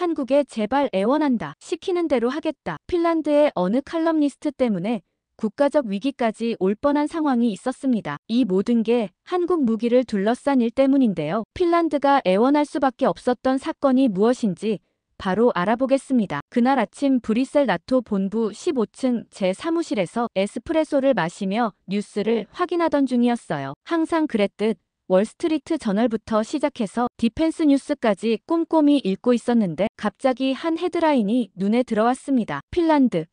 한국에 제발 애원한다. 시키는 대로 하겠다. 핀란드의 어느 칼럼니스트 때문에 국가적 위기까지 올 뻔한 상황이 있었습니다. 이 모든 게 한국 무기를 둘러싼 일 때문인데요. 핀란드가 애원할 수밖에 없었던 사건이 무엇인지 바로 알아보겠습니다. 그날 아침 브뤼셀 나토 본부 15층 제 사무실에서 에스프레소를 마시며 뉴스를 확인하던 중이었어요. 항상 그랬듯 월스트리트 저널부터 시작해서 디펜스 뉴스까지 꼼꼼히 읽고 있었는데 갑자기 한 헤드라인이 눈에 들어왔습니다. 핀란드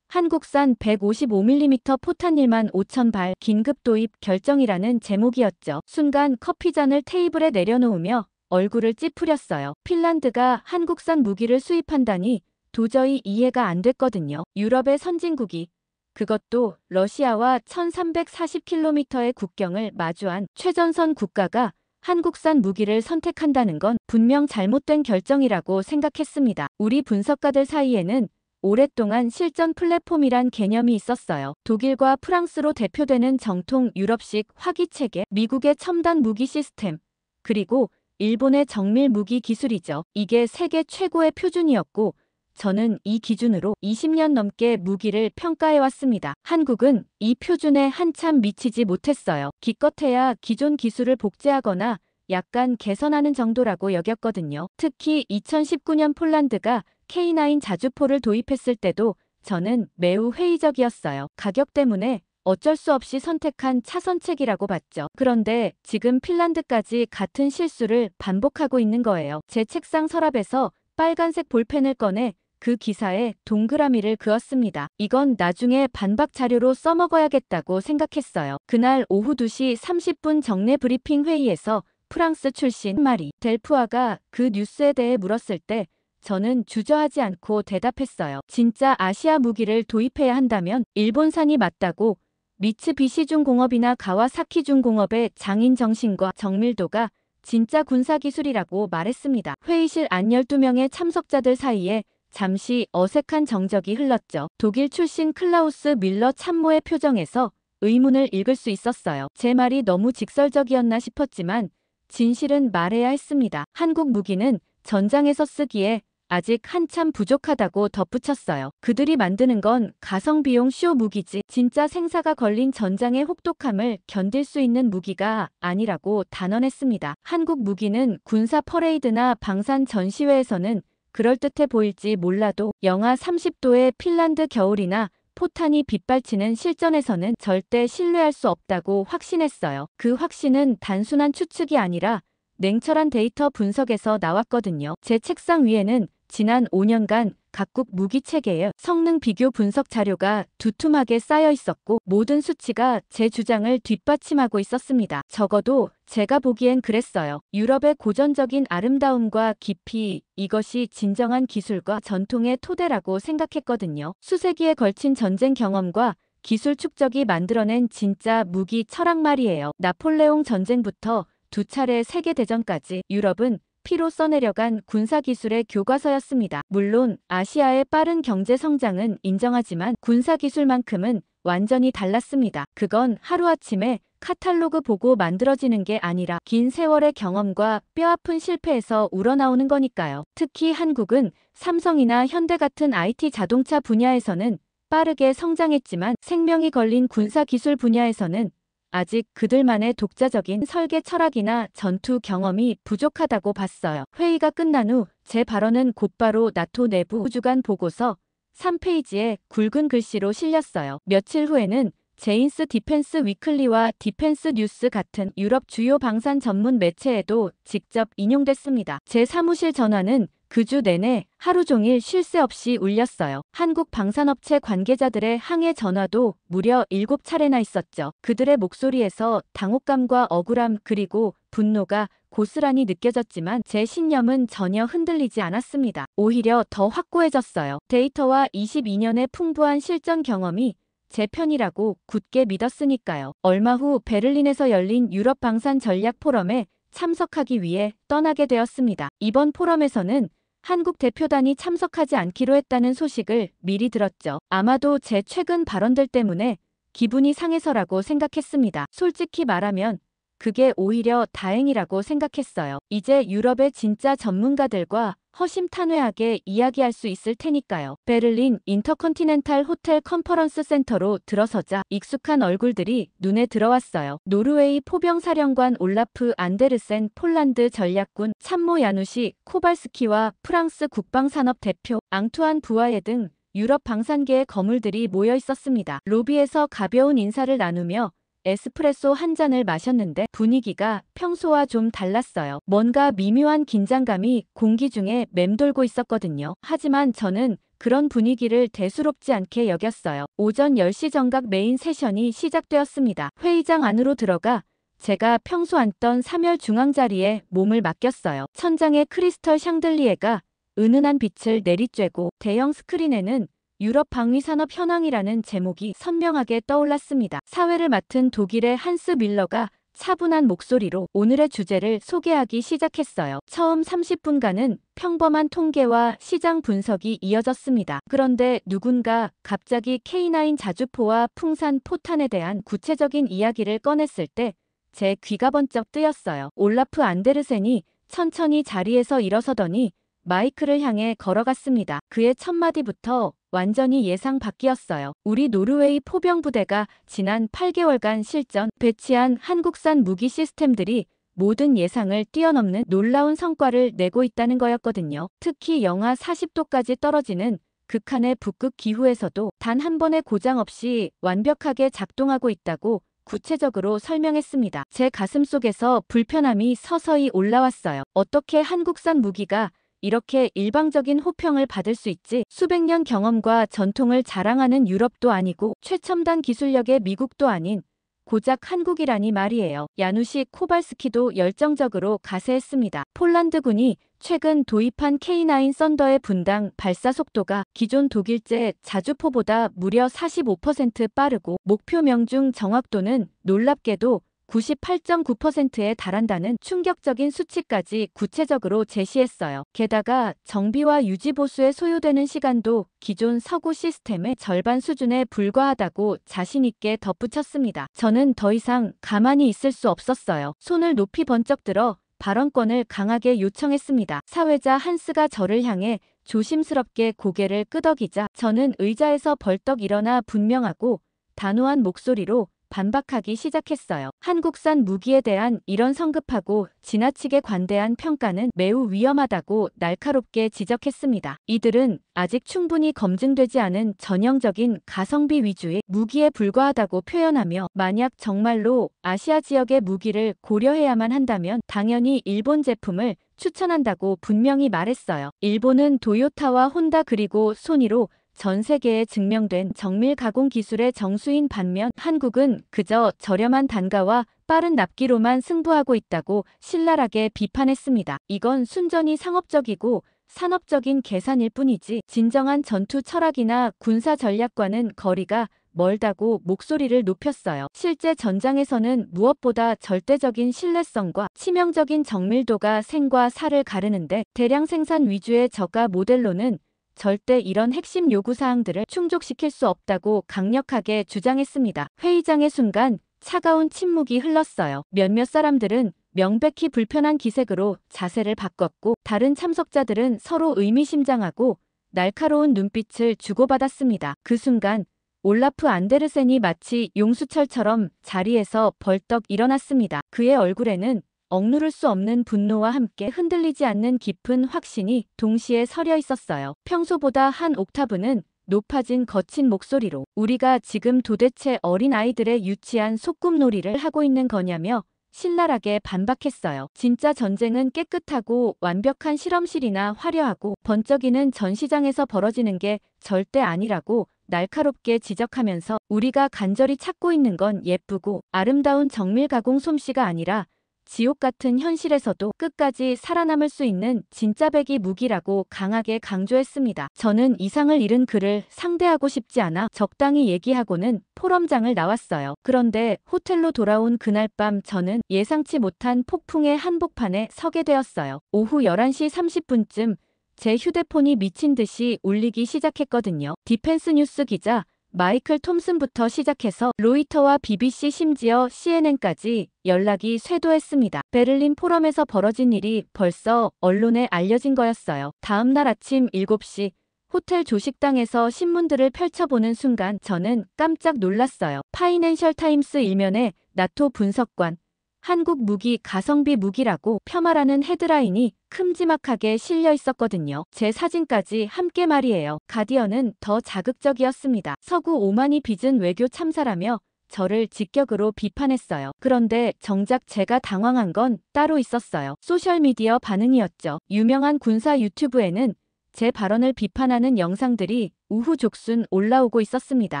한국산 155mm 포탄 1만 5천 발 긴급 도입 결정이라는 제목이었죠. 순간 커피잔을 테이블에 내려놓으며 얼굴을 찌푸렸어요. 핀란드가 한국산 무기를 수입한다니 도저히 이해가 안 됐거든요. 유럽의 선진국이 그것도 러시아와 1340km의 국경을 마주한 최전선 국가가 한국산 무기를 선택한다는 건 분명 잘못된 결정이라고 생각했습니다. 우리 분석가들 사이에는 오랫동안 실전 플랫폼이란 개념이 있었어요. 독일과 프랑스로 대표되는 정통 유럽식 화기체계, 미국의 첨단 무기 시스템, 그리고 일본의 정밀 무기 기술이죠. 이게 세계 최고의 표준이었고 저는 이 기준으로 20년 넘게 무기를 평가해왔습니다. 한국은 이 표준에 한참 미치지 못했어요. 기껏해야 기존 기술을 복제하거나 약간 개선하는 정도라고 여겼거든요. 특히 2019년 폴란드가 K9 자주포를 도입했을 때도 저는 매우 회의적이었어요. 가격 때문에 어쩔 수 없이 선택한 차선책이라고 봤죠. 그런데 지금 핀란드까지 같은 실수를 반복하고 있는 거예요. 제 책상 서랍에서 빨간색 볼펜을 꺼내 그 기사에 동그라미를 그었습니다. 이건 나중에 반박 자료로 써먹어야겠다고 생각했어요. 그날 오후 2시 30분 정례 브리핑 회의에서 프랑스 출신 마리 델푸아가 그 뉴스에 대해 물었을 때 저는 주저하지 않고 대답했어요. 진짜 아시아 무기를 도입해야 한다면 일본산이 맞다고 미츠비시 중공업이나 가와사키 중공업의 장인 정신과 정밀도가 진짜 군사기술이라고 말했습니다. 회의실 안 12명의 참석자들 사이에 잠시 어색한 정적이 흘렀죠. 독일 출신 클라우스 밀러 참모의 표정에서 의문을 읽을 수 있었어요. 제 말이 너무 직설적이었나 싶었지만 진실은 말해야 했습니다. 한국 무기는 전장에서 쓰기에 아직 한참 부족하다고 덧붙였어요. 그들이 만드는 건 가성비용 쇼 무기지 진짜 생사가 걸린 전장의 혹독함을 견딜 수 있는 무기가 아니라고 단언했습니다. 한국 무기는 군사 퍼레이드나 방산 전시회에서는 그럴듯해 보일지 몰라도 영하 30도의 핀란드 겨울이나 포탄이 빗발치는 실전에서는 절대 신뢰할 수 없다고 확신했어요. 그 확신은 단순한 추측이 아니라 냉철한 데이터 분석에서 나왔거든요. 제 책상 위에는 지난 5년간 각국 무기 체계의 성능 비교 분석 자료가 두툼하게 쌓여 있었고 모든 수치가 제 주장을 뒷받침하고 있었습니다. 적어도 제가 보기엔 그랬어요. 유럽의 고전적인 아름다움과 깊이, 이것이 진정한 기술과 전통의 토대라고 생각했거든요. 수세기에 걸친 전쟁 경험과 기술 축적이 만들어낸 진짜 무기 철학 말이에요. 나폴레옹 전쟁부터 두 차례 세계대전까지 유럽은 피로 써내려간 군사기술의 교과서였습니다. 물론 아시아의 빠른 경제 성장은 인정하지만 군사기술만큼은 완전히 달랐습니다. 그건 하루아침에 카탈로그 보고 만들어지는 게 아니라 긴 세월의 경험과 뼈아픈 실패에서 우러나오는 거니까요. 특히 한국은 삼성이나 현대 같은 IT 자동차 분야에서는 빠르게 성장했지만 생명이 걸린 군사기술 분야에서는 아직 그들만의 독자적인 설계 철학이나 전투 경험이 부족하다고 봤어요. 회의가 끝난 후 제 발언은 곧바로 나토 내부 주간 보고서 3페이지에 굵은 글씨로 실렸어요. 며칠 후에는 제인스 디펜스 위클리와 디펜스 뉴스 같은 유럽 주요 방산 전문 매체에도 직접 인용됐습니다. 제 사무실 전화는 그 주 내내 하루 종일 쉴 새 없이 울렸어요. 한국 방산업체 관계자들의 항해 전화도 무려 7차례나 있었죠. 그들의 목소리에서 당혹감과 억울함 그리고 분노가 고스란히 느껴졌지만 제 신념은 전혀 흔들리지 않았습니다. 오히려 더 확고해졌어요. 데이터와 22년의 풍부한 실전 경험이 제 편이라고 굳게 믿었으니까요. 얼마 후 베를린에서 열린 유럽 방산 전략 포럼에 참석하기 위해 떠나게 되었습니다. 이번 포럼에서는 한국 대표단이 참석하지 않기로 했다는 소식을 미리 들었죠. 아마도 제 최근 발언들 때문에 기분이 상해서라고 생각했습니다. 솔직히 말하면 그게 오히려 다행이라고 생각했어요. 이제 유럽의 진짜 전문가들과 허심탄회하게 이야기할 수 있을 테니까요. 베를린 인터컨티넨탈 호텔 컨퍼런스 센터로 들어서자 익숙한 얼굴들이 눈에 들어왔어요. 노르웨이 포병사령관 올라프 안데르센, 폴란드 전략군 참모 야누시 코발스키와 프랑스 국방산업 대표 앙투안 부아예 등 유럽 방산계의 거물들이 모여 있었습니다. 로비에서 가벼운 인사를 나누며 에스프레소 한 잔을 마셨는데 분위기가 평소와 좀 달랐어요. 뭔가 미묘한 긴장감이 공기 중에 맴돌고 있었거든요. 하지만 저는 그런 분위기를 대수롭지 않게 여겼어요. 오전 10시 정각 메인 세션이 시작되었습니다. 회의장 안으로 들어가 제가 평소 앉던 3열 중앙 자리에 몸을 맡겼어요. 천장에 크리스털 샹들리에가 은은한 빛을 내리쬐고 대형 스크린에는 유럽 방위산업 현황이라는 제목이 선명하게 떠올랐습니다. 사회를 맡은 독일의 한스 밀러가 차분한 목소리로 오늘의 주제를 소개하기 시작했어요. 처음 30분간은 평범한 통계와 시장 분석이 이어졌습니다. 그런데 누군가 갑자기 K9 자주포와 풍산 포탄에 대한 구체적인 이야기를 꺼냈을 때 제 귀가 번쩍 뜨였어요. 올라프 안데르센이 천천히 자리에서 일어서더니 마이크를 향해 걸어갔습니다. 그의 첫 마디부터 완전히 예상 밖이었어요. 우리 노르웨이 포병부대가 지난 8개월간 실전 배치한 한국산 무기 시스템들이 모든 예상을 뛰어넘는 놀라운 성과를 내고 있다는 거였거든요. 특히 영하 40도까지 떨어지는 극한의 북극 기후에서도 단 한 번의 고장 없이 완벽하게 작동하고 있다고 구체적으로 설명했습니다. 제 가슴속에서 불편함이 서서히 올라왔어요. 어떻게 한국산 무기가 이렇게 일방적인 호평을 받을 수 있지? 수백 년 경험과 전통을 자랑하는 유럽도 아니고 최첨단 기술력의 미국도 아닌 고작 한국이라니 말이에요. 야누시 코발스키도 열정적으로 가세했습니다. 폴란드군이 최근 도입한 K9 썬더의 분당 발사 속도가 기존 독일제 자주포보다 무려 45% 빠르고 목표 명중 정확도는 놀랍게도 98.9%에 달한다는 충격적인 수치까지 구체적으로 제시했어요. 게다가 정비와 유지 보수에 소요되는 시간도 기존 서구 시스템의 절반 수준에 불과하다고 자신있게 덧붙였습니다. 저는 더 이상 가만히 있을 수 없었어요. 손을 높이 번쩍 들어 발언권을 강하게 요청했습니다. 사회자 한스가 저를 향해 조심스럽게 고개를 끄덕이자 저는 의자에서 벌떡 일어나 분명하고 단호한 목소리로 반박하기 시작했어요. 한국산 무기에 대한 이런 성급하고 지나치게 관대한 평가는 매우 위험하다고 날카롭게 지적했습니다. 이들은 아직 충분히 검증되지 않은 전형적인 가성비 위주의 무기에 불과하다고 표현하며 만약 정말로 아시아 지역의 무기를 고려해야만 한다면 당연히 일본 제품을 추천한다고 분명히 말했어요. 일본은 도요타와 혼다 그리고 소니로 전 세계에 증명된 정밀 가공 기술의 정수인 반면 한국은 그저 저렴한 단가와 빠른 납기로만 승부하고 있다고 신랄하게 비판했습니다. 이건 순전히 상업적이고 산업적인 계산일 뿐이지 진정한 전투 철학이나 군사 전략과는 거리가 멀다고 목소리를 높였어요. 실제 전장에서는 무엇보다 절대적인 신뢰성과 치명적인 정밀도가 생과 사를 가르는데 대량 생산 위주의 저가 모델로는 절대 이런 핵심 요구사항들을 충족시킬 수 없다고 강력하게 주장했습니다. 회의장의 순간 차가운 침묵이 흘렀어요. 몇몇 사람들은 명백히 불편한 기색으로 자세를 바꿨고 다른 참석자들은 서로 의미심장하고 날카로운 눈빛을 주고받았습니다. 그 순간 올라프 안데르센이 마치 용수철처럼 자리에서 벌떡 일어났습니다. 그의 얼굴에는 억누를 수 없는 분노와 함께 흔들리지 않는 깊은 확신이 동시에 서려 있었어요. 평소보다 한 옥타브는 높아진 거친 목소리로 우리가 지금 도대체 어린 아이들의 유치한 소꿉놀이를 하고 있는 거냐며 신랄하게 반박했어요. 진짜 전쟁은 깨끗하고 완벽한 실험실이나 화려하고 번쩍이는 전시장에서 벌어지는 게 절대 아니라고 날카롭게 지적하면서 우리가 간절히 찾고 있는 건 예쁘고 아름다운 정밀 가공 솜씨가 아니라 지옥 같은 현실에서도 끝까지 살아남을 수 있는 진짜 배기 무기라고 강하게 강조했습니다. 저는 이상을 잃은 그를 상대하고 싶지 않아 적당히 얘기하고는 포럼장을 나왔어요. 그런데 호텔로 돌아온 그날 밤 저는 예상치 못한 폭풍의 한복판에 서게 되었어요. 오후 11시 30분쯤 제 휴대폰이 미친 듯이 울리기 시작했거든요. 디펜스 뉴스 기자 마이클 톰슨부터 시작해서 로이터와 BBC 심지어 CNN까지 연락이 쇄도했습니다. 베를린 포럼에서 벌어진 일이 벌써 언론에 알려진 거였어요. 다음 날 아침 7시 호텔 조식당에서 신문들을 펼쳐보는 순간 저는 깜짝 놀랐어요. 파이낸셜 타임스 일면에 나토 분석관, 한국 무기 가성비 무기라고 폄하라는 헤드라인이 큼지막하게 실려 있었거든요. 제 사진까지 함께 말이에요. 가디언은 더 자극적이었습니다. 서구 오만이 빚은 외교 참사라며 저를 직격으로 비판했어요. 그런데 정작 제가 당황한 건 따로 있었어요. 소셜미디어 반응이었죠. 유명한 군사 유튜브에는 제 발언을 비판하는 영상들이 우후죽순 올라오고 있었습니다.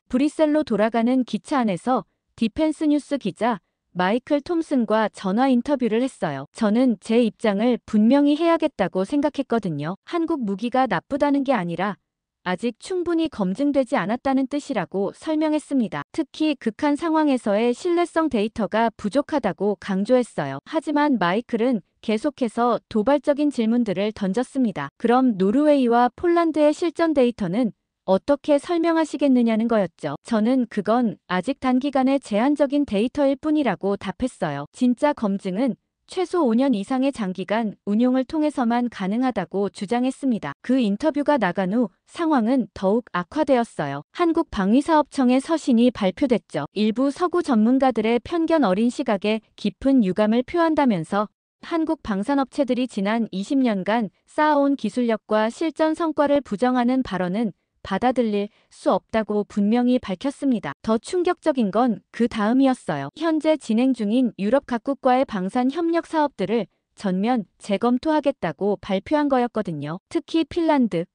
브뤼셀로 돌아가는 기차 안에서 디펜스 뉴스 기자 마이클 톰슨과 전화 인터뷰를 했어요. 저는 제 입장을 분명히 해야겠다고 생각했거든요. 한국 무기가 나쁘다는 게 아니라 아직 충분히 검증되지 않았다는 뜻이라고 설명했습니다. 특히 극한 상황에서의 신뢰성 데이터가 부족하다고 강조했어요. 하지만 마이클은 계속해서 도발적인 질문들을 던졌습니다. 그럼 노르웨이와 폴란드의 실전 데이터는 어떻게 설명하시겠느냐는 거였죠. 저는 그건 아직 단기간의 제한적인 데이터일 뿐이라고 답했어요. 진짜 검증은 최소 5년 이상의 장기간 운용을 통해서만 가능하다고 주장했습니다. 그 인터뷰가 나간 후 상황은 더욱 악화되었어요. 한국방위사업청의 서신이 발표됐죠. 일부 서구 전문가들의 편견 어린 시각에 깊은 유감을 표한다면서 한국 방산업체들이 지난 20년간 쌓아온 기술력과 실전 성과를 부정하는 발언은 받아들일 수 없다고 분명히 밝혔습니다. 더 충격적인 건 그 다음이었어요. 현재 진행 중인 유럽 각국과의 방산 협력 사업들을 전면 재검토하겠다고 발표한 거였거든요. 특히 핀란드,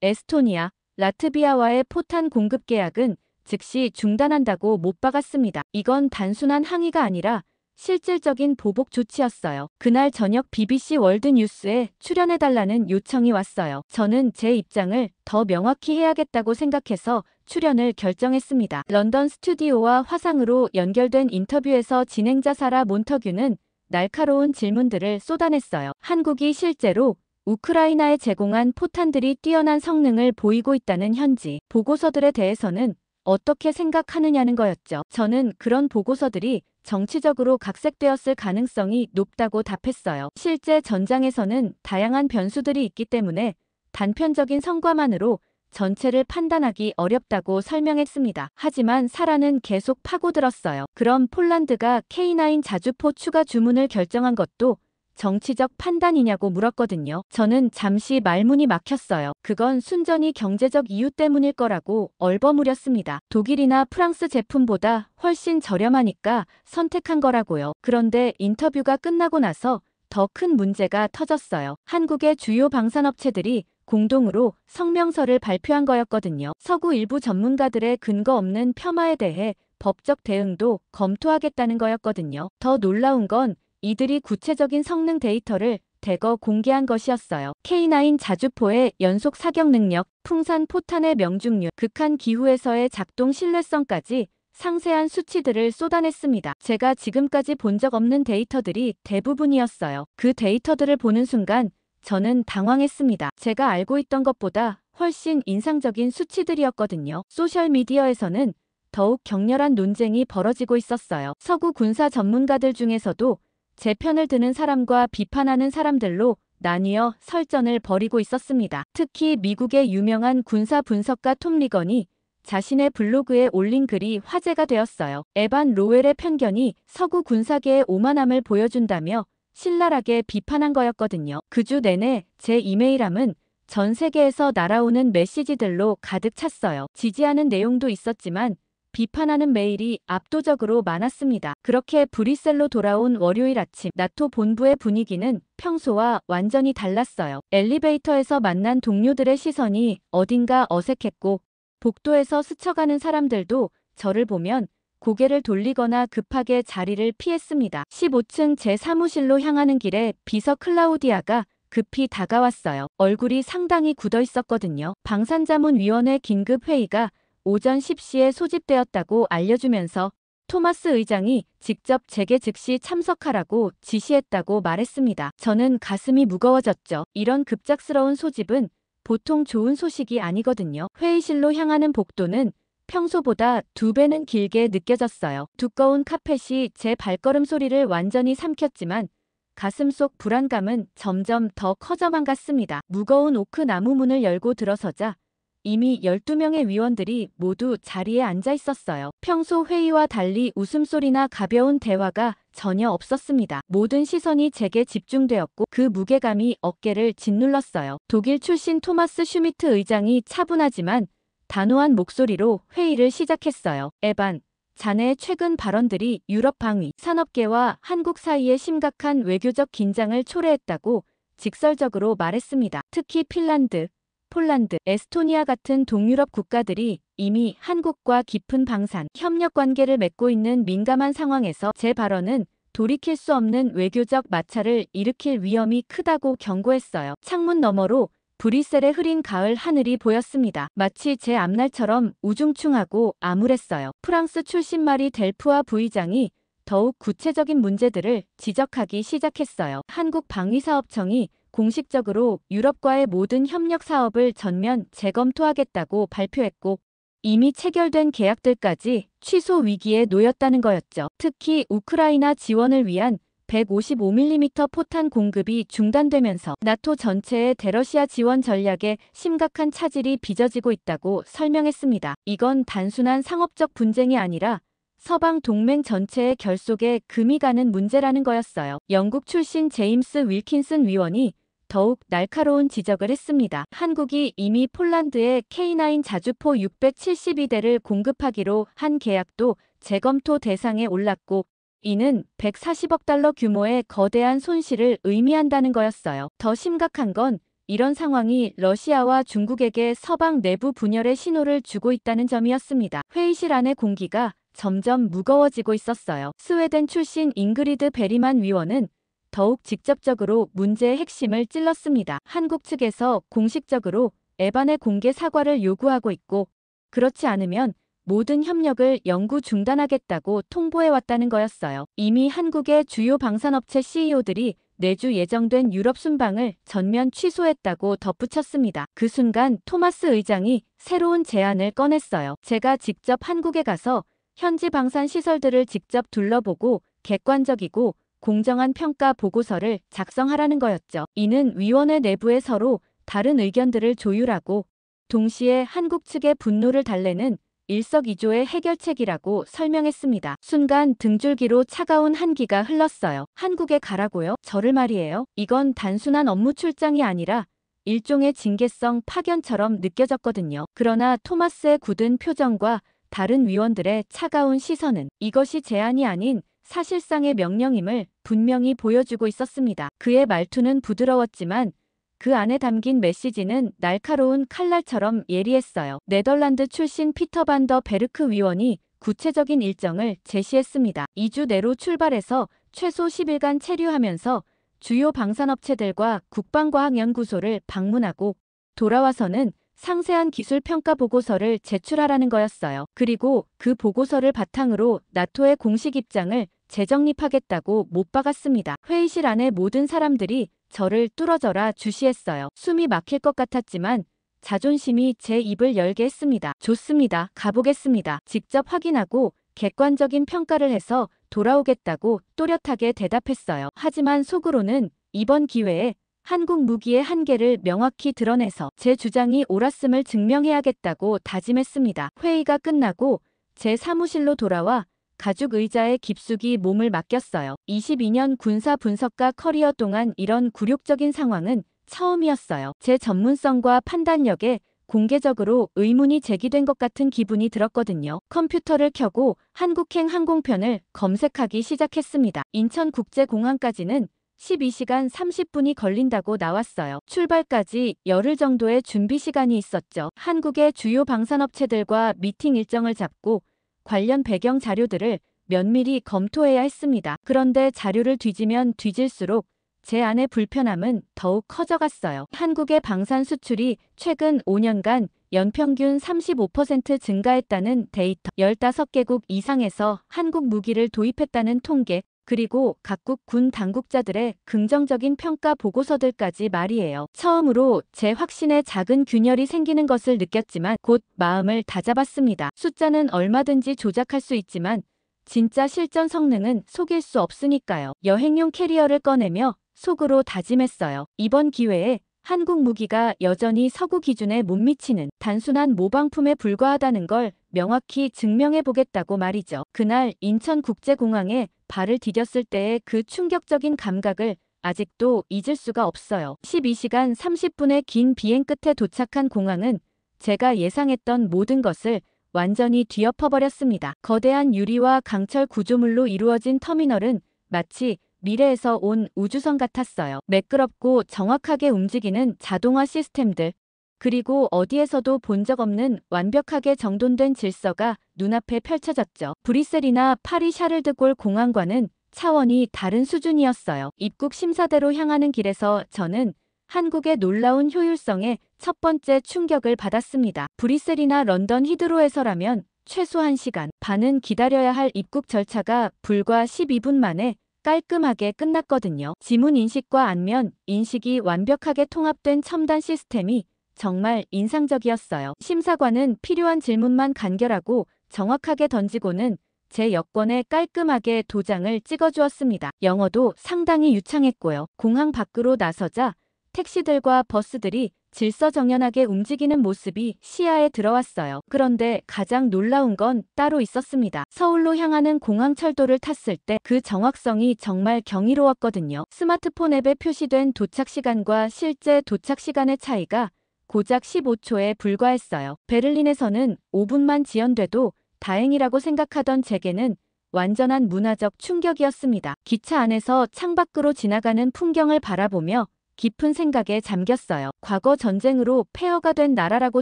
에스토니아, 라트비아와의 포탄 공급 계약은 즉시 중단한다고 못 박았습니다. 이건 단순한 항의가 아니라 실질적인 보복 조치였어요. 그날 저녁 BBC 월드뉴스에 출연해달라는 요청이 왔어요. 저는 제 입장을 더 명확히 해야겠다고 생각해서 출연을 결정했습니다. 런던 스튜디오와 화상으로 연결된 인터뷰에서 진행자 사라 몬터규는 날카로운 질문들을 쏟아냈어요. 한국이 실제로 우크라이나에 제공한 포탄들이 뛰어난 성능을 보이고 있다는 현지 보고서들에 대해서는 어떻게 생각하느냐는 거였죠. 저는 그런 보고서들이 정치적으로 각색되었을 가능성이 높다고 답했어요. 실제 전장에서는 다양한 변수들이 있기 때문에 단편적인 성과만으로 전체를 판단하기 어렵다고 설명했습니다. 하지만 사라는 계속 파고들었어요. 그럼 폴란드가 K9 자주포 추가 주문을 결정한 것도 정치적 판단이냐고 물었거든요. 저는 잠시 말문이 막혔어요. 그건 순전히 경제적 이유 때문일 거라고 얼버무렸습니다. 독일이나 프랑스 제품보다 훨씬 저렴하니까 선택한 거라고요. 그런데 인터뷰가 끝나고 나서 더 큰 문제가 터졌어요. 한국의 주요 방산업체들이 공동으로 성명서를 발표한 거였거든요. 서구 일부 전문가들의 근거 없는 폄하에 대해 법적 대응도 검토하겠다는 거였거든요. 더 놀라운 건 이들이 구체적인 성능 데이터를 대거 공개한 것이었어요. K9 자주포의 연속 사격 능력, 풍산 포탄의 명중률, 극한 기후에서의 작동 신뢰성까지 상세한 수치들을 쏟아냈습니다. 제가 지금까지 본 적 없는 데이터들이 대부분이었어요. 그 데이터들을 보는 순간 저는 당황했습니다. 제가 알고 있던 것보다 훨씬 인상적인 수치들이었거든요. 소셜미디어에서는 더욱 격렬한 논쟁이 벌어지고 있었어요. 서구 군사 전문가들 중에서도 제 편을 드는 사람과 비판하는 사람들로 나뉘어 설전을 벌이고 있었습니다. 특히 미국의 유명한 군사 분석가 톰 리건이 자신의 블로그에 올린 글이 화제가 되었어요. 에반 로웰의 편견이 서구 군사계의 오만함을 보여준다며 신랄하게 비판한 거였거든요. 그 주 내내 제 이메일함은 전 세계에서 날아오는 메시지들로 가득 찼어요. 지지하는 내용도 있었지만 비판하는 메일이 압도적으로 많았습니다. 그렇게 브뤼셀로 돌아온 월요일 아침, 나토 본부의 분위기는 평소와 완전히 달랐어요. 엘리베이터에서 만난 동료들의 시선이 어딘가 어색했고 복도에서 스쳐가는 사람들도 저를 보면 고개를 돌리거나 급하게 자리를 피했습니다. 15층 제 사무실로 향하는 길에 비서 클라우디아가 급히 다가왔어요. 얼굴이 상당히 굳어 있었거든요. 방산자문위원회 긴급회의가 오전 10시에 소집되었다고 알려주면서 토마스 의장이 직접 제게 즉시 참석하라고 지시했다고 말했습니다. 저는 가슴이 무거워졌죠. 이런 급작스러운 소집은 보통 좋은 소식이 아니거든요. 회의실로 향하는 복도는 평소보다 2배는 길게 느껴졌어요. 두꺼운 카펫이 제 발걸음 소리를 완전히 삼켰지만 가슴 속 불안감은 점점 더 커져만 갔습니다. 무거운 오크 나무 문을 열고 들어서자 이미 12명의 위원들이 모두 자리에 앉아 있었어요. 평소 회의와 달리 웃음소리나 가벼운 대화가 전혀 없었습니다. 모든 시선이 제게 집중되었고 그 무게감이 어깨를 짓눌렀어요. 독일 출신 토마스 슈미트 의장이 차분하지만 단호한 목소리로 회의를 시작했어요. 에반, 자네의 최근 발언들이 유럽 방위, 산업계와 한국 사이의 심각한 외교적 긴장을 초래했다고 직설적으로 말했습니다. 특히 핀란드, 폴란드, 에스토니아 같은 동유럽 국가들이 이미 한국과 깊은 방산, 협력 관계를 맺고 있는 민감한 상황에서 제 발언은 돌이킬 수 없는 외교적 마찰을 일으킬 위험이 크다고 경고했어요. 창문 너머로 브뤼셀의 흐린 가을 하늘이 보였습니다. 마치 제 앞날처럼 우중충하고 암울했어요. 프랑스 출신 마리 델프와 부의장이 더욱 구체적인 문제들을 지적하기 시작했어요. 한국 방위사업청이 공식적으로 유럽과의 모든 협력 사업을 전면 재검토하겠다고 발표했고 이미 체결된 계약들까지 취소 위기에 놓였다는 거였죠. 특히 우크라이나 지원을 위한 155mm 포탄 공급이 중단되면서 나토 전체의 대러시아 지원 전략에 심각한 차질이 빚어지고 있다고 설명했습니다. 이건 단순한 상업적 분쟁이 아니라 서방 동맹 전체의 결속에 금이 가는 문제라는 거였어요. 영국 출신 제임스 윌킨슨 위원이 더욱 날카로운 지적을 했습니다. 한국이 이미 폴란드에 K9 자주포 672대를 공급하기로 한 계약도 재검토 대상에 올랐고 이는 140억 달러 규모의 거대한 손실을 의미한다는 거였어요. 더 심각한 건 이런 상황이 러시아와 중국에게 서방 내부 분열의 신호를 주고 있다는 점이었습니다. 회의실 안의 공기가 점점 무거워지고 있었어요. 스웨덴 출신 잉그리드 베리만 위원은 더욱 직접적으로 문제의 핵심을 찔렀습니다. 한국 측에서 공식적으로 에반의 공개 사과를 요구하고 있고 그렇지 않으면 모든 협력을 영구 중단하겠다고 통보해왔다는 거였어요. 이미 한국의 주요 방산업체 CEO들이 내주 예정된 유럽 순방을 전면 취소했다고 덧붙였습니다. 그 순간 토마스 의장이 새로운 제안을 꺼냈어요. 제가 직접 한국에 가서 현지 방산 시설들을 직접 둘러보고 객관적이고 공정한 평가 보고서를 작성하라는 거였죠. 이는 위원회 내부에 서로 다른 의견들을 조율하고 동시에 한국 측의 분노를 달래는 일석이조의 해결책이라고 설명했습니다. 순간 등줄기로 차가운 한기가 흘렀어요. 한국에 가라고요? 저를 말이에요. 이건 단순한 업무 출장이 아니라 일종의 징계성 파견처럼 느껴졌거든요. 그러나 토마스의 굳은 표정과 다른 위원들의 차가운 시선은 이것이 제안이 아닌 사실상의 명령임을 분명히 보여주고 있었습니다. 그의 말투는 부드러웠지만 그 안에 담긴 메시지는 날카로운 칼날처럼 예리했어요. 네덜란드 출신 피터 반 더 베르크 위원이 구체적인 일정을 제시했습니다. 2주 내로 출발해서 최소 10일간 체류하면서 주요 방산업체들과 국방과학연구소를 방문하고 돌아와서는 상세한 기술 평가 보고서를 제출하라는 거였어요. 그리고 그 보고서를 바탕으로 나토의 공식 입장을 재정립하겠다고 못 박았습니다. 회의실 안의 모든 사람들이 저를 뚫어져라 주시했어요. 숨이 막힐 것 같았지만 자존심이 제 입을 열게 했습니다. 좋습니다. 가보겠습니다. 직접 확인하고 객관적인 평가를 해서 돌아오겠다고 또렷하게 대답했어요. 하지만 속으로는 이번 기회에 한국 무기의 한계를 명확히 드러내서 제 주장이 옳았음을 증명해야겠다고 다짐했습니다. 회의가 끝나고 제 사무실로 돌아와 가죽 의자에 깊숙이 몸을 맡겼어요. 22년 군사 분석가 커리어 동안 이런 굴욕적인 상황은 처음이었어요. 제 전문성과 판단력에 공개적으로 의문이 제기된 것 같은 기분이 들었거든요. 컴퓨터를 켜고 한국행 항공편을 검색하기 시작했습니다. 인천국제공항까지는 12시간 30분이 걸린다고 나왔어요. 출발까지 열흘 정도의 준비 시간이 있었죠. 한국의 주요 방산업체들과 미팅 일정을 잡고 관련 배경 자료들을 면밀히 검토해야 했습니다. 그런데 자료를 뒤지면 뒤질수록 제 안의 불편함은 더욱 커져갔어요. 한국의 방산 수출이 최근 5년간 연평균 35% 증가했다는 데이터, 15개국 이상에서 한국 무기를 도입했다는 통계, 그리고 각국 군 당국자들의 긍정적인 평가 보고서들까지 말이에요. 처음으로 제 확신에 작은 균열이 생기는 것을 느꼈지만 곧 마음을 다잡았습니다. 숫자는 얼마든지 조작할 수 있지만 진짜 실전 성능은 속일 수 없으니까요. 여행용 캐리어를 꺼내며 속으로 다짐했어요. 이번 기회에 한국 무기가 여전히 서구 기준에 못 미치는 단순한 모방품에 불과하다는 걸 명확히 증명해보겠다고 말이죠. 그날 인천국제공항에 발을 디뎠을 때의 그 충격적인 감각을 아직도 잊을 수가 없어요. 12시간 30분의 긴 비행 끝에 도착한 공항은 제가 예상했던 모든 것을 완전히 뒤엎어버렸습니다. 거대한 유리와 강철 구조물로 이루어진 터미널은 마치 미래에서 온 우주선 같았어요. 매끄럽고 정확하게 움직이는 자동화 시스템들, 그리고 어디에서도 본 적 없는 완벽하게 정돈된 질서가 눈앞에 펼쳐졌죠. 브뤼셀이나 파리 샤를드골 공항과는 차원이 다른 수준이었어요. 입국 심사대로 향하는 길에서 저는 한국의 놀라운 효율성에 첫 번째 충격을 받았습니다. 브뤼셀이나 런던 히드로에서라면 최소 1시간 반은 기다려야 할 입국 절차가 불과 12분 만에 깔끔하게 끝났거든요. 지문 인식과 안면 인식이 완벽하게 통합된 첨단 시스템이 정말 인상적이었어요. 심사관은 필요한 질문만 간결하고 정확하게 던지고는 제 여권에 깔끔하게 도장을 찍어주었습니다. 영어도 상당히 유창했고요. 공항 밖으로 나서자 택시들과 버스들이 질서정연하게 움직이는 모습이 시야에 들어왔어요. 그런데 가장 놀라운 건 따로 있었습니다. 서울로 향하는 공항철도를 탔을 때 그 정확성이 정말 경이로웠거든요. 스마트폰 앱에 표시된 도착시간과 실제 도착시간의 차이가 고작 15초에 불과했어요. 베를린에서는 5분만 지연돼도 다행이라고 생각하던 제게는 완전한 문화적 충격이었습니다. 기차 안에서 창밖으로 지나가는 풍경을 바라보며 깊은 생각에 잠겼어요. 과거 전쟁으로 폐허가 된 나라라고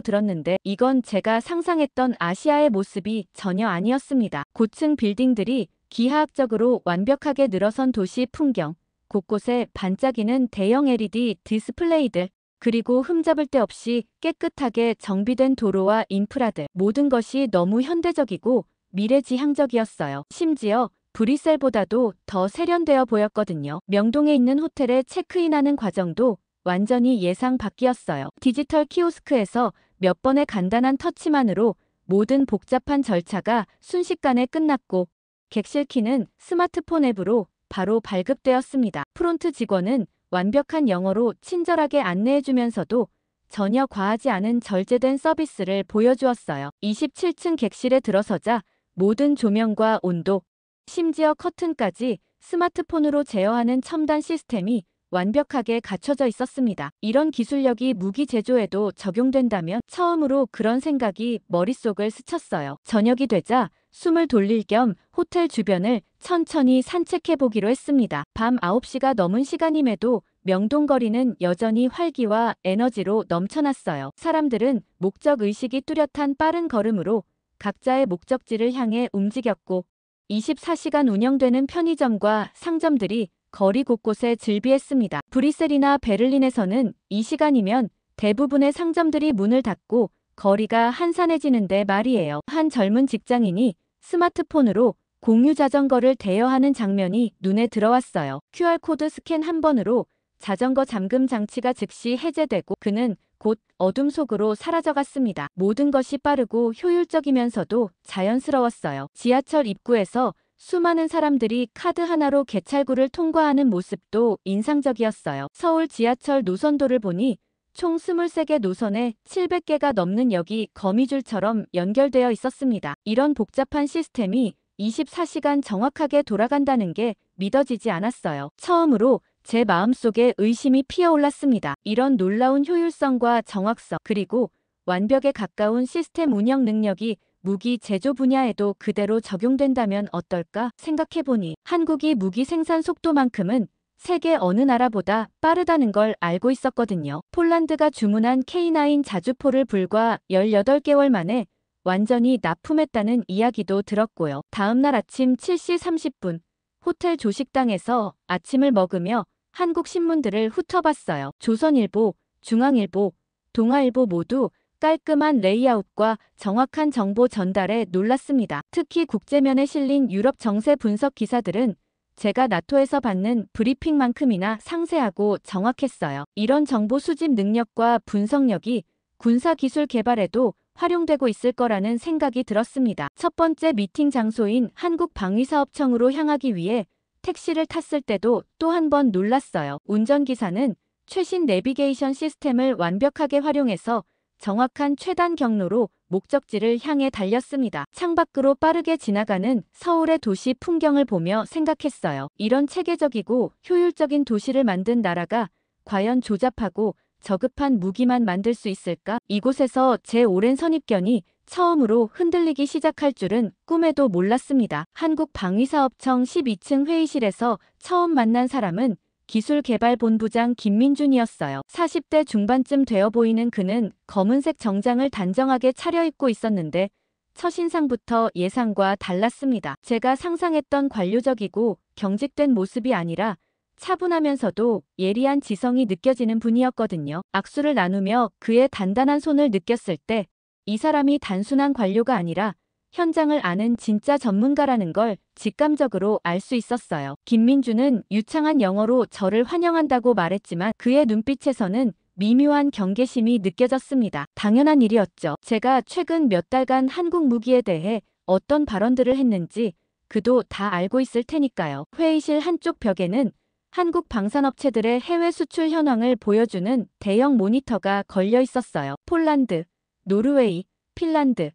들었는데 이건 제가 상상했던 아시아의 모습이 전혀 아니었습니다. 고층 빌딩들이 기하학적으로 완벽하게 늘어선 도시 풍경, 곳곳에 반짝이는 대형 LED 디스플레이들, 그리고 흠잡을 데 없이 깨끗하게 정비된 도로와 인프라들, 모든 것이 너무 현대적이고 미래지향적이었어요. 심지어 브뤼셀보다도 더 세련되어 보였거든요. 명동에 있는 호텔에 체크인하는 과정도 완전히 예상 밖이었어요. 디지털 키오스크에서 몇 번의 간단한 터치만으로 모든 복잡한 절차가 순식간에 끝났고 객실키는 스마트폰 앱으로 바로 발급되었습니다. 프론트 직원은 완벽한 영어로 친절하게 안내해주면서도 전혀 과하지 않은 절제된 서비스를 보여주었어요. 27층 객실에 들어서자 모든 조명과 온도, 심지어 커튼까지 스마트폰으로 제어하는 첨단 시스템이 완벽하게 갖춰져 있었습니다. 이런 기술력이 무기 제조에도 적용된다면 처음으로 그런 생각이 머릿속을 스쳤어요. 저녁이 되자 숨을 돌릴 겸 호텔 주변을 천천히 산책해보기로 했습니다. 밤 9시가 넘은 시간임에도 명동거리는 여전히 활기와 에너지로 넘쳐났어요. 사람들은 목적의식이 뚜렷한 빠른 걸음으로 각자의 목적지를 향해 움직였고 24시간 운영되는 편의점과 상점들이 거리 곳곳에 즐비했습니다. 브뤼셀이나 베를린에서는 이 시간이면 대부분의 상점들이 문을 닫고 거리가 한산해지는데 말이에요. 한 젊은 직장인이 스마트폰으로 공유 자전거를 대여하는 장면이 눈에 들어왔어요. QR코드 스캔 한 번으로 자전거 잠금 장치가 즉시 해제되고 그는 곧 어둠 속으로 사라져갔습니다. 모든 것이 빠르고 효율적이면서도 자연스러웠어요. 지하철 입구에서 수많은 사람들이 카드 하나로 개찰구를 통과하는 모습도 인상적이었어요. 서울 지하철 노선도를 보니 총 23개 노선에 700개가 넘는 역이 거미줄처럼 연결되어 있었습니다. 이런 복잡한 시스템이 24시간 정확하게 돌아간다는 게 믿어지지 않았어요. 처음으로 제 마음속에 의심이 피어올랐습니다. 이런 놀라운 효율성과 정확성, 그리고 완벽에 가까운 시스템 운영 능력이 무기 제조 분야에도 그대로 적용된다면 어떨까 생각해보니 한국이 무기 생산 속도만큼은 세계 어느 나라보다 빠르다는 걸 알고 있었거든요. 폴란드가 주문한 K9 자주포를 불과 18개월 만에 완전히 납품했다는 이야기도 들었고요. 다음날 아침 7시 30분 호텔 조식당에서 아침을 먹으며 한국 신문들을 훑어봤어요. 조선일보, 중앙일보, 동아일보 모두 깔끔한 레이아웃과 정확한 정보 전달에 놀랐습니다. 특히 국제면에 실린 유럽 정세 분석 기사들은 제가 나토에서 받는 브리핑만큼이나 상세하고 정확했어요. 이런 정보 수집 능력과 분석력이 군사기술 개발에도 활용되고 있을 거라는 생각이 들었습니다. 첫 번째 미팅 장소인 한국방위사업청으로 향하기 위해 택시를 탔을 때도 또 한 번 놀랐어요. 운전기사는 최신 내비게이션 시스템을 완벽하게 활용해서 정확한 최단 경로로 목적지를 향해 달렸습니다. 창밖으로 빠르게 지나가는 서울의 도시 풍경을 보며 생각했어요. 이런 체계적이고 효율적인 도시를 만든 나라가 과연 조잡하고 저급한 무기만 만들 수 있을까? 이곳에서 제 오랜 선입견이 처음으로 흔들리기 시작할 줄은 꿈에도 몰랐습니다. 한국방위사업청 12층 회의실에서 처음 만난 사람은 기술개발본부장 김민준이었어요. 40대 중반쯤 되어 보이는 그는 검은색 정장을 단정하게 차려입고 있었는데 첫인상부터 예상과 달랐습니다. 제가 상상했던 관료적이고 경직된 모습이 아니라 차분하면서도 예리한 지성이 느껴지는 분이었거든요. 악수를 나누며 그의 단단한 손을 느꼈을 때 이 사람이 단순한 관료가 아니라 현장을 아는 진짜 전문가라는 걸 직감적으로 알 수 있었어요. 김민준은 유창한 영어로 저를 환영한다고 말했지만 그의 눈빛에서는 미묘한 경계심이 느껴졌습니다. 당연한 일이었죠. 제가 최근 몇 달간 한국 무기에 대해 어떤 발언들을 했는지 그도 다 알고 있을 테니까요. 회의실 한쪽 벽에는 한국 방산업체들의 해외 수출 현황을 보여주는 대형 모니터가 걸려 있었어요. 폴란드, 노르웨이, 핀란드,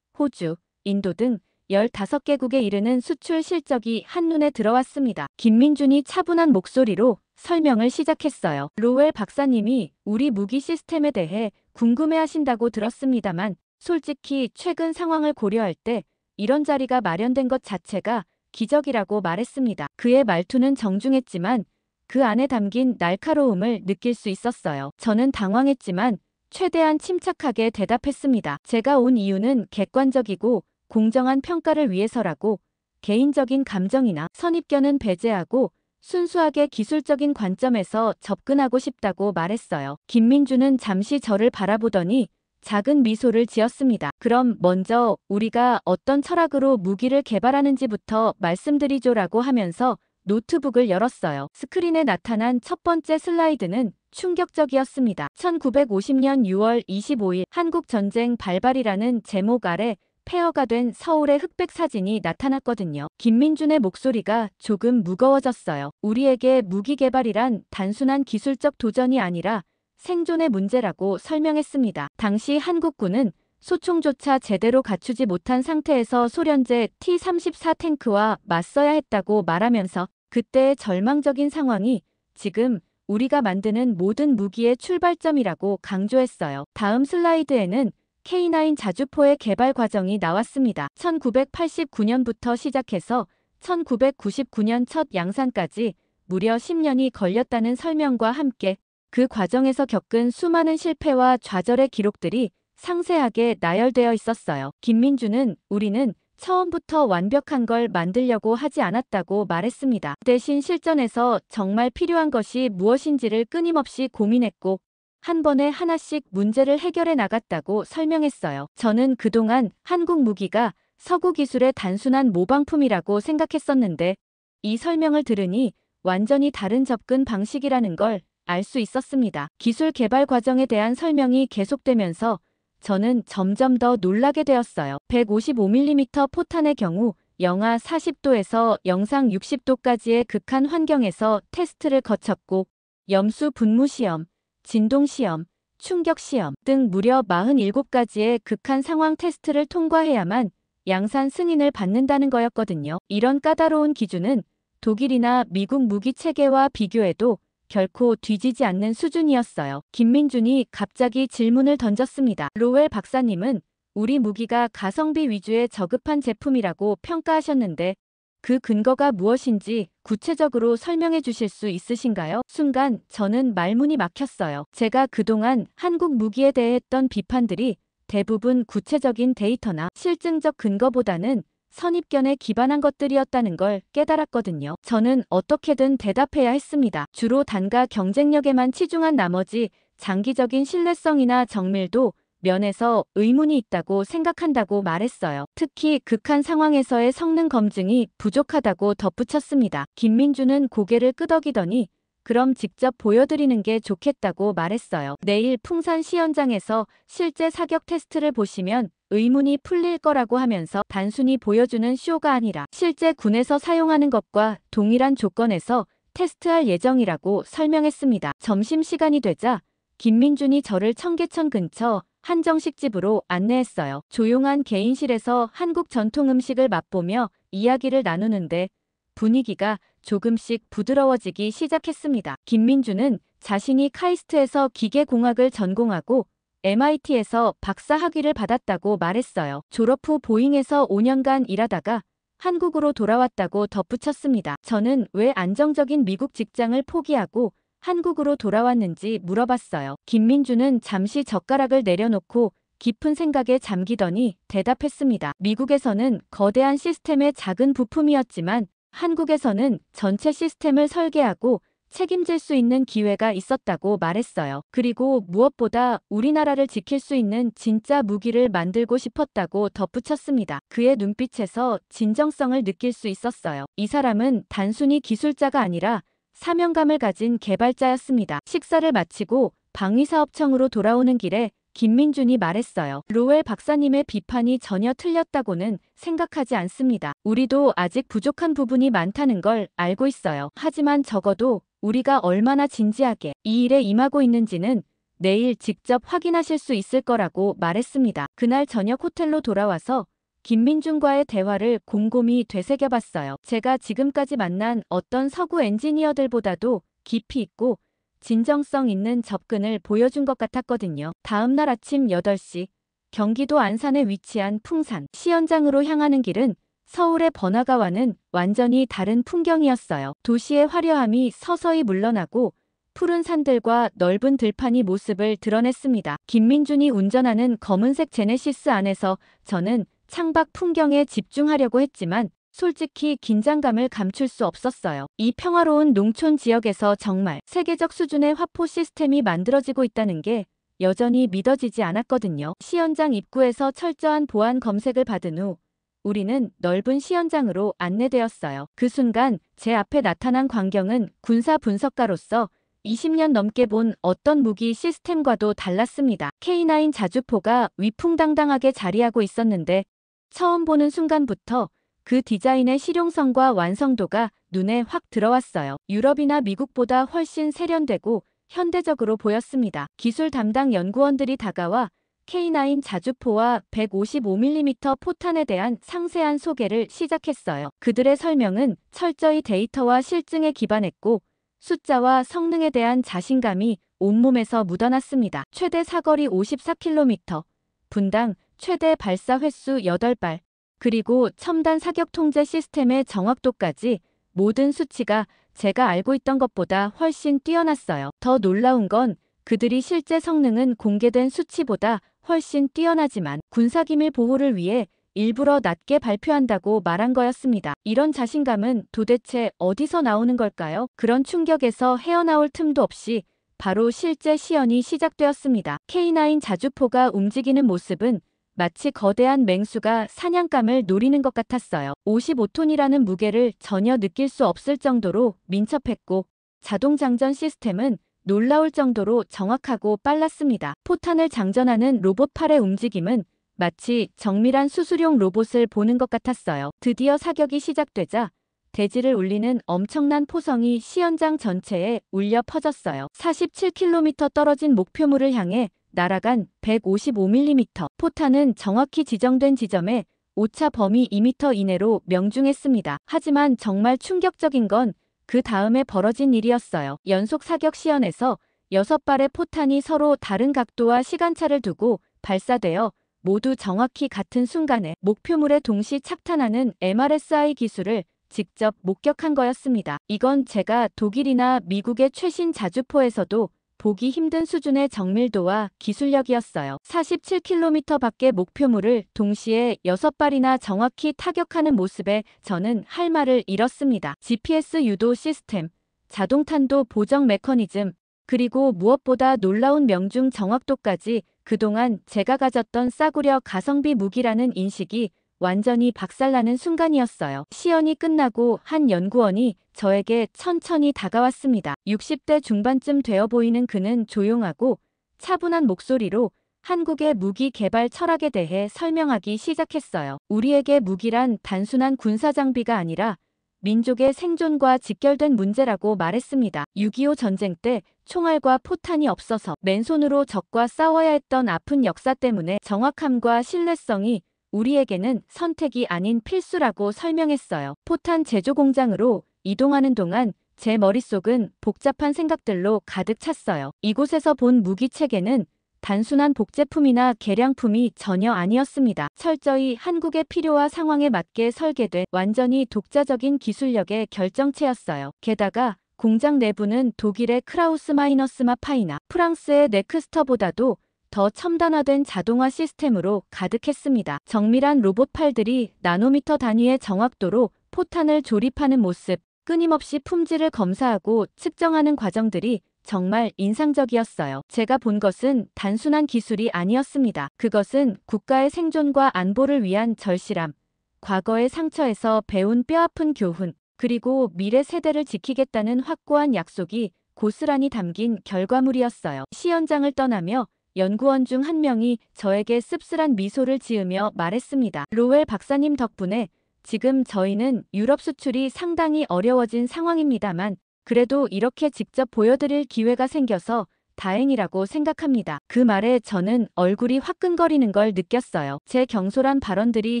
호주, 인도 등 15개국에 이르는 수출 실적이 한눈에 들어왔습니다. 김민준이 차분한 목소리로 설명을 시작했어요. 로웰 박사님이 우리 무기 시스템에 대해 궁금해하신다고 들었습니다만 솔직히 최근 상황을 고려할 때 이런 자리가 마련된 것 자체가 기적이라고 말했습니다. 그의 말투는 정중했지만 그 안에 담긴 날카로움을 느낄 수 있었어요. 저는 당황했지만 최대한 침착하게 대답했습니다. 제가 온 이유는 객관적이고 공정한 평가를 위해서라고 개인적인 감정이나 선입견은 배제하고 순수하게 기술적인 관점에서 접근하고 싶다고 말했어요. 김민준은 잠시 저를 바라보더니 작은 미소를 지었습니다. 그럼 먼저 우리가 어떤 철학으로 무기를 개발하는지부터 말씀드리죠라고 하면서 노트북을 열었어요. 스크린에 나타난 첫 번째 슬라이드는 충격적이었습니다. 1950년 6월 25일 한국전쟁 발발이라는 제목 아래 폐허가 된 서울의 흑백 사진이 나타났거든요. 김민준의 목소리가 조금 무거워졌어요. 우리에게 무기 개발이란 단순한 기술적 도전이 아니라 생존의 문제라고 설명했습니다. 당시 한국군은 소총조차 제대로 갖추지 못한 상태에서 소련제 T-34 탱크와 맞서야 했다고 말하면서 그때의 절망적인 상황이 지금 우리가 만드는 모든 무기의 출발점이라고 강조했어요. 다음 슬라이드에는 K9 자주포의 개발 과정이 나왔습니다. 1989년부터 시작해서 1999년 첫 양산까지 무려 10년이 걸렸다는 설명과 함께 그 과정에서 겪은 수많은 실패와 좌절의 기록들이 상세하게 나열되어 있었어요. 김민준은 우리는 처음부터 완벽한 걸 만들려고 하지 않았다고 말했습니다. 대신 실전에서 정말 필요한 것이 무엇인지를 끊임없이 고민했고 한 번에 하나씩 문제를 해결해 나갔다고 설명했어요. 저는 그동안 한국 무기가 서구 기술의 단순한 모방품이라고 생각했었는데 이 설명을 들으니 완전히 다른 접근 방식이라는 걸 알 수 있었습니다. 기술 개발 과정에 대한 설명이 계속되면서 저는 점점 더 놀라게 되었어요. 155mm 포탄의 경우 영하 40도에서 영상 60도까지의 극한 환경에서 테스트를 거쳤고 염수 분무 시험, 진동 시험, 충격 시험 등 무려 47가지의 극한 상황 테스트를 통과해야만 양산 승인을 받는다는 거였거든요. 이런 까다로운 기준은 독일이나 미국 무기 체계와 비교해도 결코 뒤지지 않는 수준이었어요. 김민준이 갑자기 질문을 던졌습니다. 로웰 박사님은 우리 무기가 가성비 위주의 저급한 제품이라고 평가하셨는데 그 근거가 무엇인지 구체적으로 설명해 주실 수 있으신가요? 순간 저는 말문이 막혔어요. 제가 그동안 한국 무기에 대해 했던 비판들이 대부분 구체적인 데이터나 실증적 근거보다는 선입견에 기반한 것들이었다는 걸 깨달았거든요. 저는 어떻게든 대답해야 했습니다. 주로 단가 경쟁력에만 치중한 나머지 장기적인 신뢰성이나 정밀도 면에서 의문이 있다고 생각한다고 말했어요. 특히 극한 상황에서의 성능 검증이 부족하다고 덧붙였습니다. 김민주는 고개를 끄덕이더니 그럼 직접 보여드리는 게 좋겠다고 말했어요. 내일 풍산 시연장에서 실제 사격 테스트를 보시면 의문이 풀릴 거라고 하면서 단순히 보여주는 쇼가 아니라 실제 군에서 사용하는 것과 동일한 조건에서 테스트할 예정이라고 설명했습니다. 점심시간이 되자 김민준이 저를 청계천 근처 한정식 집으로 안내했어요. 조용한 개인실에서 한국 전통 음식을 맛보며 이야기를 나누는데 분위기가 조금씩 부드러워지기 시작했습니다. 김민주는 자신이 카이스트에서 기계공학을 전공하고 MIT에서 박사 학위를 받았다고 말했어요. 졸업 후 보잉에서 5년간 일하다가 한국으로 돌아왔다고 덧붙였습니다. 저는 왜 안정적인 미국 직장을 포기하고 한국으로 돌아왔는지 물어봤어요. 김민주는 잠시 젓가락을 내려놓고 깊은 생각에 잠기더니 대답했습니다. 미국에서는 거대한 시스템의 작은 부품이었지만 한국에서는 전체 시스템을 설계하고 책임질 수 있는 기회가 있었다고 말했어요. 그리고 무엇보다 우리나라를 지킬 수 있는 진짜 무기를 만들고 싶었다고 덧붙였습니다. 그의 눈빛에서 진정성을 느낄 수 있었어요. 이 사람은 단순히 기술자가 아니라 사명감을 가진 개발자였습니다. 식사를 마치고 방위사업청으로 돌아오는 길에 김민준이 말했어요. 로웰 박사님의 비판이 전혀 틀렸다고는 생각하지 않습니다. 우리도 아직 부족한 부분이 많다는 걸 알고 있어요. 하지만 적어도 우리가 얼마나 진지하게 이 일에 임하고 있는지는 내일 직접 확인하실 수 있을 거라고 말했습니다. 그날 저녁 호텔로 돌아와서 김민준과의 대화를 곰곰이 되새겨봤어요. 제가 지금까지 만난 어떤 서구 엔지니어들보다도 깊이 있고 진정성 있는 접근을 보여준 것 같았거든요. 다음 날 아침 8시 경기도 안산에 위치한 풍산 시연장으로 향하는 길은 서울의 번화가와는 완전히 다른 풍경이었어요. 도시의 화려함이 서서히 물러나고 푸른 산들과 넓은 들판이 모습을 드러냈습니다. 김민준이 운전하는 검은색 제네시스 안에서 저는 창밖 풍경에 집중하려고 했지만 솔직히 긴장감을 감출 수 없었어요. 이 평화로운 농촌 지역에서 정말 세계적 수준의 화포 시스템이 만들어지고 있다는 게 여전히 믿어지지 않았거든요. 시연장 입구에서 철저한 보안 검색을 받은 후 우리는 넓은 시연장으로 안내되었어요. 그 순간 제 앞에 나타난 광경은 군사 분석가로서 20년 넘게 본 어떤 무기 시스템과도 달랐습니다. K9 자주포가 위풍당당하게 자리하고 있었는데 처음 보는 순간부터 그 디자인의 실용성과 완성도가 눈에 확 들어왔어요. 유럽이나 미국보다 훨씬 세련되고 현대적으로 보였습니다. 기술 담당 연구원들이 다가와 K9 자주포와 155mm 포탄에 대한 상세한 소개를 시작했어요. 그들의 설명은 철저히 데이터와 실증에 기반했고 숫자와 성능에 대한 자신감이 온몸에서 묻어났습니다. 최대 사거리 54km, 분당 최대 발사 횟수 8발, 그리고 첨단 사격 통제 시스템의 정확도까지 모든 수치가 제가 알고 있던 것보다 훨씬 뛰어났어요. 더 놀라운 건 그들이 실제 성능은 공개된 수치보다 훨씬 뛰어나지만 군사기밀 보호를 위해 일부러 낮게 발표한다고 말한 거였습니다. 이런 자신감은 도대체 어디서 나오는 걸까요? 그런 충격에서 헤어나올 틈도 없이 바로 실제 시연이 시작되었습니다. K9 자주포가 움직이는 모습은 마치 거대한 맹수가 사냥감을 노리는 것 같았어요. 55톤이라는 무게를 전혀 느낄 수 없을 정도로 민첩했고 자동 장전 시스템은 놀라울 정도로 정확하고 빨랐습니다. 포탄을 장전하는 로봇 팔의 움직임은 마치 정밀한 수술용 로봇을 보는 것 같았어요. 드디어 사격이 시작되자 대지를 울리는 엄청난 포성이 시연장 전체에 울려 퍼졌어요. 47km 떨어진 목표물을 향해 날아간 155mm 포탄은 정확히 지정된 지점에 오차 범위 2m 이내로 명중했습니다. 하지만 정말 충격적인 건 그 다음에 벌어진 일이었어요. 연속 사격 시연에서 6발의 포탄이 서로 다른 각도와 시간차를 두고 발사되어 모두 정확히 같은 순간에 목표물에 동시 착탄하는 MRSI 기술을 직접 목격한 거였습니다. 이건 제가 독일이나 미국의 최신 자주포에서도 보기 힘든 수준의 정밀도와 기술력이었어요. 47km 밖의 목표물을 동시에 6발이나 정확히 타격하는 모습에 저는 할 말을 잃었습니다. GPS 유도 시스템, 자동탄도 보정 메커니즘, 그리고 무엇보다 놀라운 명중 정확도까지 그동안 제가 가졌던 싸구려 가성비 무기라는 인식이 완전히 박살나는 순간이었어요. 시연이 끝나고 한 연구원이 저에게 천천히 다가왔습니다. 60대 중반쯤 되어 보이는 그는 조용하고 차분한 목소리로 한국의 무기 개발 철학에 대해 설명하기 시작했어요. 우리에게 무기란 단순한 군사 장비가 아니라 민족의 생존과 직결된 문제라고 말했습니다. 6.25 전쟁 때 총알과 포탄이 없어서 맨손으로 적과 싸워야 했던 아픈 역사 때문에 정확함과 신뢰성이 우리에게는 선택이 아닌 필수라고 설명했어요. 포탄 제조 공장으로 이동하는 동안 제 머릿속은 복잡한 생각들로 가득 찼어요. 이곳에서 본 무기 체계는 단순한 복제품이나 개량품이 전혀 아니었습니다. 철저히 한국의 필요와 상황에 맞게 설계된 완전히 독자적인 기술력의 결정체였어요. 게다가 공장 내부는 독일의 크라우스 마이너스마 파이나 프랑스의 넥스터보다도 더 첨단화된 자동화 시스템으로 가득했습니다. 정밀한 로봇 팔들이 나노미터 단위의 정확도로 포탄을 조립하는 모습, 끊임없이 품질을 검사하고 측정하는 과정들이 정말 인상적이었어요. 제가 본 것은 단순한 기술이 아니었습니다. 그것은 국가의 생존과 안보를 위한 절실함, 과거의 상처에서 배운 뼈아픈 교훈, 그리고 미래 세대를 지키겠다는 확고한 약속이 고스란히 담긴 결과물이었어요. 시연장을 떠나며 연구원 중 한 명이 저에게 씁쓸한 미소를 지으며 말했습니다. 로웰 박사님 덕분에 지금 저희는 유럽 수출이 상당히 어려워진 상황입니다만 그래도 이렇게 직접 보여드릴 기회가 생겨서 다행이라고 생각합니다. 그 말에 저는 얼굴이 화끈거리는 걸 느꼈어요. 제 경솔한 발언들이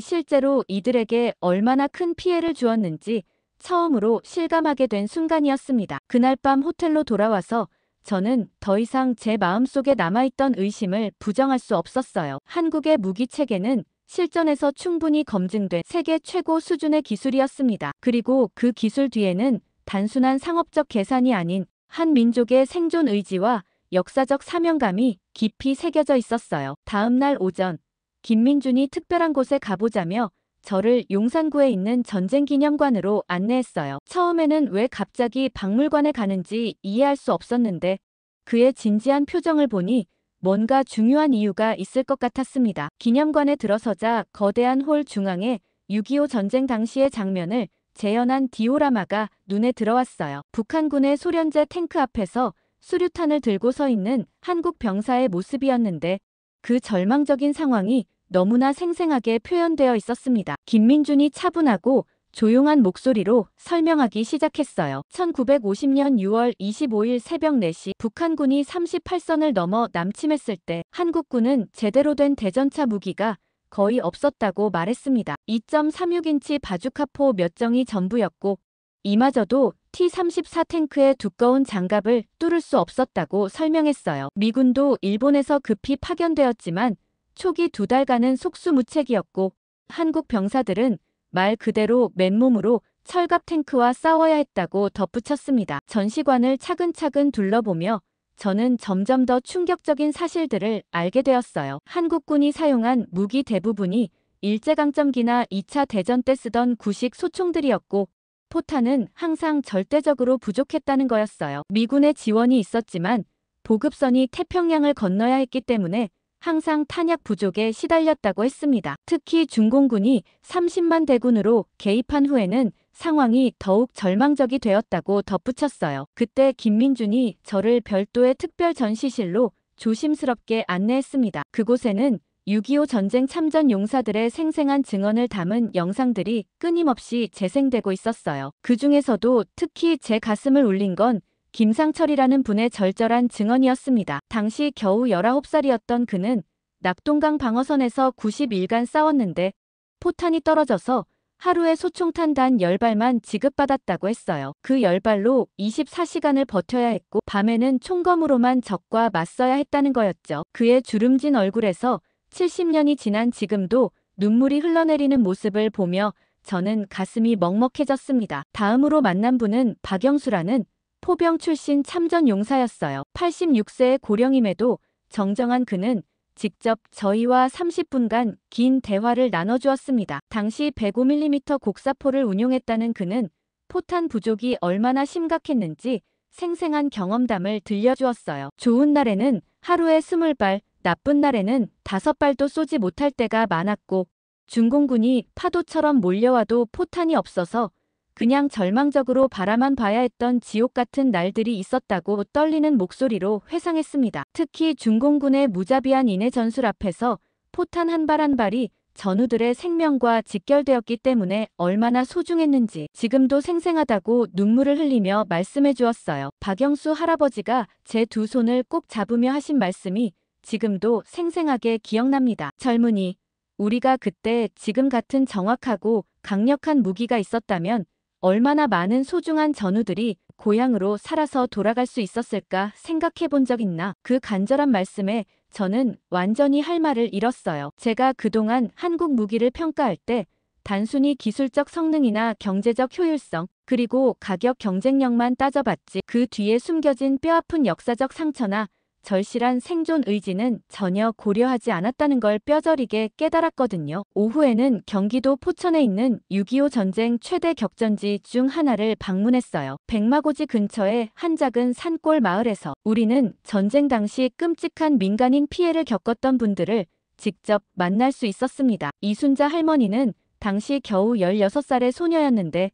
실제로 이들에게 얼마나 큰 피해를 주었는지 처음으로 실감하게 된 순간이었습니다. 그날 밤 호텔로 돌아와서 저는 더 이상 제 마음속에 남아있던 의심을 부정할 수 없었어요. 한국의 무기 체계는 실전에서 충분히 검증된 세계 최고 수준의 기술이었습니다. 그리고 그 기술 뒤에는 단순한 상업적 계산이 아닌 한 민족의 생존 의지와 역사적 사명감이 깊이 새겨져 있었어요. 다음 날 오전, 김민준이 특별한 곳에 가보자며 저를 용산구에 있는 전쟁기념관으로 안내했어요. 처음에는 왜 갑자기 박물관에 가는지 이해할 수 없었는데 그의 진지한 표정을 보니 뭔가 중요한 이유가 있을 것 같았습니다. 기념관에 들어서자 거대한 홀 중앙에 6.25 전쟁 당시의 장면을 재현한 디오라마가 눈에 들어왔어요. 북한군의 소련제 탱크 앞에서 수류탄을 들고 서 있는 한국 병사의 모습이었는데 그 절망적인 상황이 너무나 생생하게 표현되어 있었습니다. 김민준이 차분하고 조용한 목소리로 설명하기 시작했어요. 1950년 6월 25일 새벽 4시 북한군이 38선을 넘어 남침했을 때 한국군은 제대로 된 대전차 무기가 거의 없었다고 말했습니다. 2.36인치 바주카포 몇 정이 전부였고 이마저도 T-34 탱크의 두꺼운 장갑을 뚫을 수 없었다고 설명했어요. 미군도 일본에서 급히 파견되었지만 초기 2달간은 속수무책이었고 한국 병사들은 말 그대로 맨몸으로 철갑 탱크와 싸워야 했다고 덧붙였습니다. 전시관을 차근차근 둘러보며 저는 점점 더 충격적인 사실들을 알게 되었어요. 한국군이 사용한 무기 대부분이 일제강점기나 2차 대전 때 쓰던 구식 소총들이었고 포탄은 항상 절대적으로 부족했다는 거였어요. 미군의 지원이 있었지만 보급선이 태평양을 건너야 했기 때문에 항상 탄약 부족에 시달렸다고 했습니다. 특히 중공군이 30만 대군으로 개입한 후에는 상황이 더욱 절망적이 되었다고 덧붙였어요. 그때 김민준이 저를 별도의 특별 전시실로 조심스럽게 안내했습니다. 그곳에는 6.25 전쟁 참전 용사들의 생생한 증언을 담은 영상들이 끊임없이 재생되고 있었어요. 그 중에서도 특히 제 가슴을 울린 건 김상철이라는 분의 절절한 증언이었습니다. 당시 겨우 19살이었던 그는 낙동강 방어선에서 90일간 싸웠는데 포탄이 떨어져서 하루에 소총탄 단 10발만 지급받았다고 했어요. 그 10발로 24시간을 버텨야 했고 밤에는 총검으로만 적과 맞서야 했다는 거였죠. 그의 주름진 얼굴에서 70년이 지난 지금도 눈물이 흘러내리는 모습을 보며 저는 가슴이 먹먹해졌습니다. 다음으로 만난 분은 박영수라는 포병 출신 참전 용사였어요. 86세의 고령임에도 정정한 그는 직접 저희와 30분간 긴 대화를 나눠주었습니다. 당시 105mm 곡사포를 운용했다는 그는 포탄 부족이 얼마나 심각했는지 생생한 경험담을 들려주었어요. 좋은 날에는 하루에 20발, 나쁜 날에는 5발도 쏘지 못할 때가 많았고 중공군이 파도처럼 몰려와도 포탄이 없어서 그냥 절망적으로 바라만 봐야 했던 지옥 같은 날들이 있었다고 떨리는 목소리로 회상했습니다. 특히 중공군의 무자비한 인해 전술 앞에서 포탄 한 발 한 발이 전우들의 생명과 직결되었기 때문에 얼마나 소중했는지 지금도 생생하다고 눈물을 흘리며 말씀해 주었어요. 박영수 할아버지가 제 두 손을 꼭 잡으며 하신 말씀이 지금도 생생하게 기억납니다. 젊은이, 우리가 그때 지금 같은 정확하고 강력한 무기가 있었다면 얼마나 많은 소중한 전우들이 고향으로 살아서 돌아갈 수 있었을까 생각해 본 적 있나? 그 간절한 말씀에 저는 완전히 할 말을 잃었어요. 제가 그동안 한국 무기를 평가할 때 단순히 기술적 성능이나 경제적 효율성, 그리고 가격 경쟁력만 따져봤지 그 뒤에 숨겨진 뼈아픈 역사적 상처나 절실한 생존 의지는 전혀 고려하지 않았다는 걸 뼈저리게 깨달았거든요. 오후에는 경기도 포천에 있는 6.25 전쟁 최대 격전지 중 하나를 방문했어요. 백마고지 근처의 한 작은 산골 마을에서 우리는 전쟁 당시 끔찍한 민간인 피해를 겪었던 분들을 직접 만날 수 있었습니다. 이순자 할머니는 당시 겨우 16살의 소녀였는데